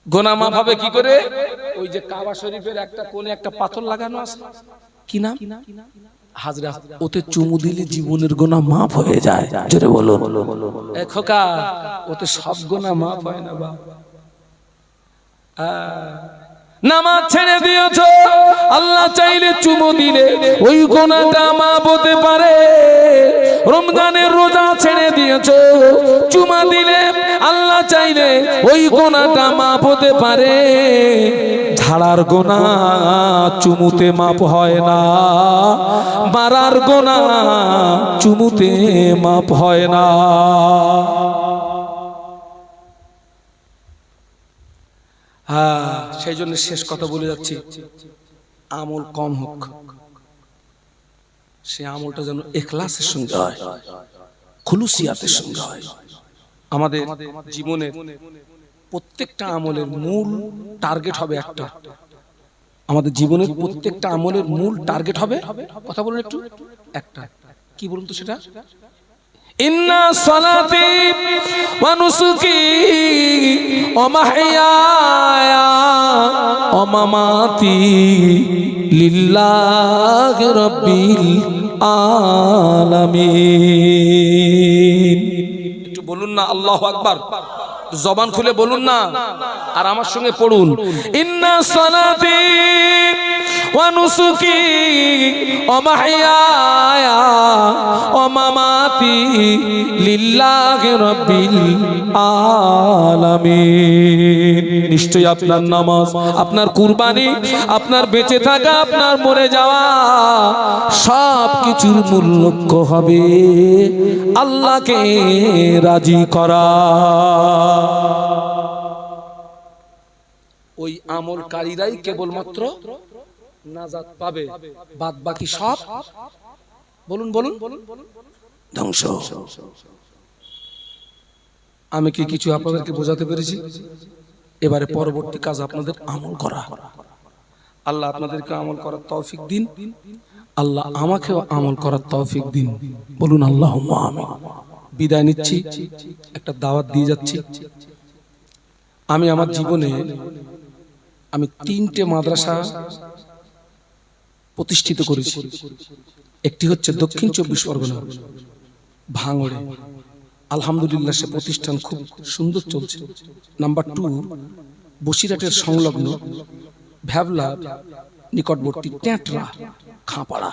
গোনা মাফ হবে কি করে? ওই যে কাবা শরীফের একটা কোণে একটা পাথর লাগানো আছে, কি নাম? হাজরা। ওতে চুমু দিলে জীবনের গোনা মাফ হয়ে যায়। জোরে বলো। এ খোকা, ওতে সব গোনা মাফ হয় না বাবা। নামাজ ছেড়ে দিয়েছো, আল্লাহ চাইলে চুমু দিলে ওই গোনাটা মাফ হতে পারে। রমজানের রোজা ছেড়ে দিয়েছো, চুমা দিলে আল্লাহ চাইলে ওই গোনাটা মাফ হতে পারে। ঝাড়ার গোনা চুমুতে মাপ হয় না, মারার গোনা চুমুতে মাপ হয় না। হ্যাঁ, সেই জন্য শেষ কথা বলে যাচ্ছি, আমল কম হোক, সে আমলটা যেন ইখলাসের সঙ্গে হয়, খুলুসিয়াতের সঙ্গে হয়। আমাদের জীবনের প্রত্যেকটা আমলের মূল টার্গেট হবে একটা। আমাদের জীবনের প্রত্যেকটা আমলের মূল টার্গেট হবে, কথা বলুন একটু, একটা। কি বলুন তো সেটা? ইন্না সালাতি ওয়া নুসুকি ওয়া মাহইয়ায়া ওয়া মামাতি লিল্লাহি রাব্বিল আলামিন। একটু বলুন না আল্লাহু আকবার, জবান খুলে বলুন না, আর আমার সঙ্গে পড়ুন। ইন্না সালাতি ওয়া নুসুকি ওয়া মাহইয়ায়া ওয়া মামাতি লিল্লাহি রাব্বিল আলামিন। নিশ্চয়ই আপনার নামাজ, আপনার কুরবানি, আপনার বেঁচে থাকা, আপনার মরে যাওয়া, সব কিছুর মূল লক্ষ্য হবে আল্লাহকে রাজি করা। ওই আমলকারীরাই কেবলমাত্র নাজাত পাবে, বাদ বাকি সব বলুন বলুন ধ্বংস। আমি কি কিছু আপনাদেরকে বোঝাতে পেরেছি? এবারে পরবর্তী কাজ আপনাদের আমল করা। আল্লাহ আপনাদেরকে আমল করার তৌফিক দিন, আল্লাহ আমাকেও আমল করার তৌফিক দিন, বলুন আল্লাহুম্মা আমিন। বিদায় নিচ্ছি, একটা দাওয়াত দিয়ে যাচ্ছি। আমি আমার জীবনে আমি 3টে মাদ্রাসা প্রতিষ্ঠিত করেছি। একটি হচ্ছে দক্ষিণ 24 পরগনা ভাঙড়ে, আলহামদুলিল্লাহ সে প্রতিষ্ঠান খুব সুন্দর চলছে। নাম্বার 2 বসিরহাটের সংলগ্ন ভ্যাবলা নিকটবর্তী টেঁটরা খাঁপাড়া,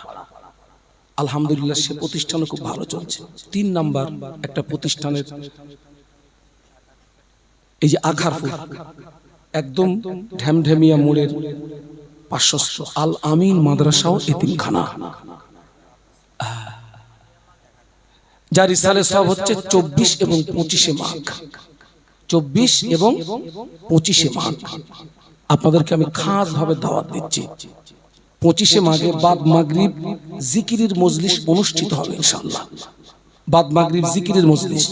আলহামদুলিল্লাহ সে প্রতিষ্ঠানও খুব ভালো চলছে। 3 নাম্বার একটা প্রতিষ্ঠানের এই যে আঘারপুর একদম ঢ্যামঢ্যামিয়া মোড়ের পার্শ্বস্থ আল আমিন মাদ্রাসা ও এতিমখানা, যার ইসালে সব হচ্ছে 24 এবং 25 মাঘ, 24 এবং 25 মাঘ। আপনাদেরকে আমি খাস ভাবে দাওয়াত দিচ্ছি। 25 মাঘে বাদ মাগরিব জিকিরের মজলিস অনুষ্ঠিত হবে ইনশাআল্লাহ। বাদ মাগরিব জিকিরের মজলিস।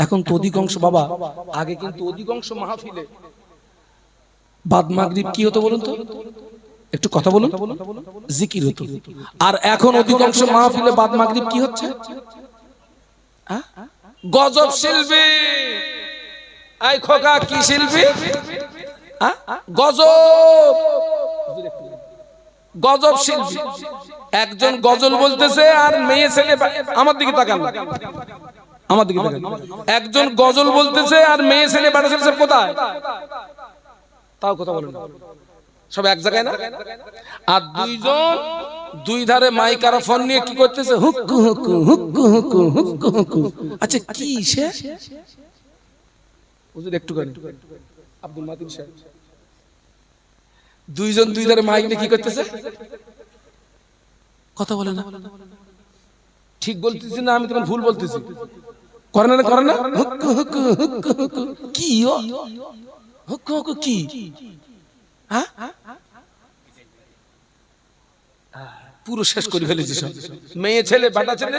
এখন তো অধিকাংশ বাবা, আগে কিন্তু অধিকাংশ মাহফিলে বাদ মাগরিব কি হতো বলুন তো, একটু কথা বলুন, জিকির হতো। আর এখন অধিকাংশ মাহফিলে বাদ মাগরিব কি হচ্ছে? গজব শিল্পী। আই খোকা কি শিল্পী? গজব, গজব শিল্পী। একজন গজল বলতেছে আর মেয়ে ছেলে, আমার দিকে তাকান, আমার দিকে তাকান। একজন গজল বলতেছে আর মেয়ে ছেলে বাড়া ছেলে সব কোথায়? তাও কথা বলেন, সব এক জায়গায় না? আর দুইজন দুই ধারে মাইক্রোফোন নিয়ে কি করতেছে? হুক্কু হুক্কু হুক্কু হুক্কু হুক্কু হুক্কু। আচ্ছা কি সে? হুজুর একটু করেন, আব্দুল মাতিন সাহেব। দুইজন দুই ধারে মাইক নিয়ে কি করতেছে? কথা বলে না। ঠিক বলতেছি না আমি, তোমার ভুল বলতেছি? করে না করে না? হুক্কু হুক্কু হুক্কু হুক্কু কি? ও হুক্কু হুক্কু কি? হ্যাঁ পুরো শেষ করে ফেলেছি সব। মেয়ে ছেলে বাটা ছেলে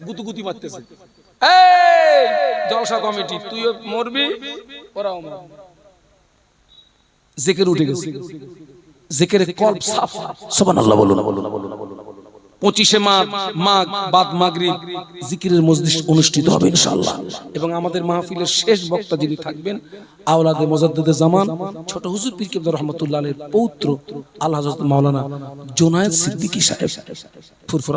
গুতুগুতি মারতেছে। এই জলসা কমিটি, তুইও মরবি ওরাও মরবে। জিকির উঠে গেছে, জিকিরের কলব সাফ। সুবহানাল্লাহ বলুন। 25 মাঘ বাদ মাগরিব জিকিরের মজলিস অনুষ্ঠিত হবে ইনশাআল্লাহ। এবং আমাদের মাহফিলের শেষ বক্তা যিনি থাকবেন আওলাদে মুজাদ্দিদে জামান ছোট হুজুর পীর কেবলা রহমাতুল্লাহ আলাইহির পৌত্র আল্লাহ হযরত মাওলানা জুনায়েদ সিদ্দিকী সাহেব ফুরফুরা।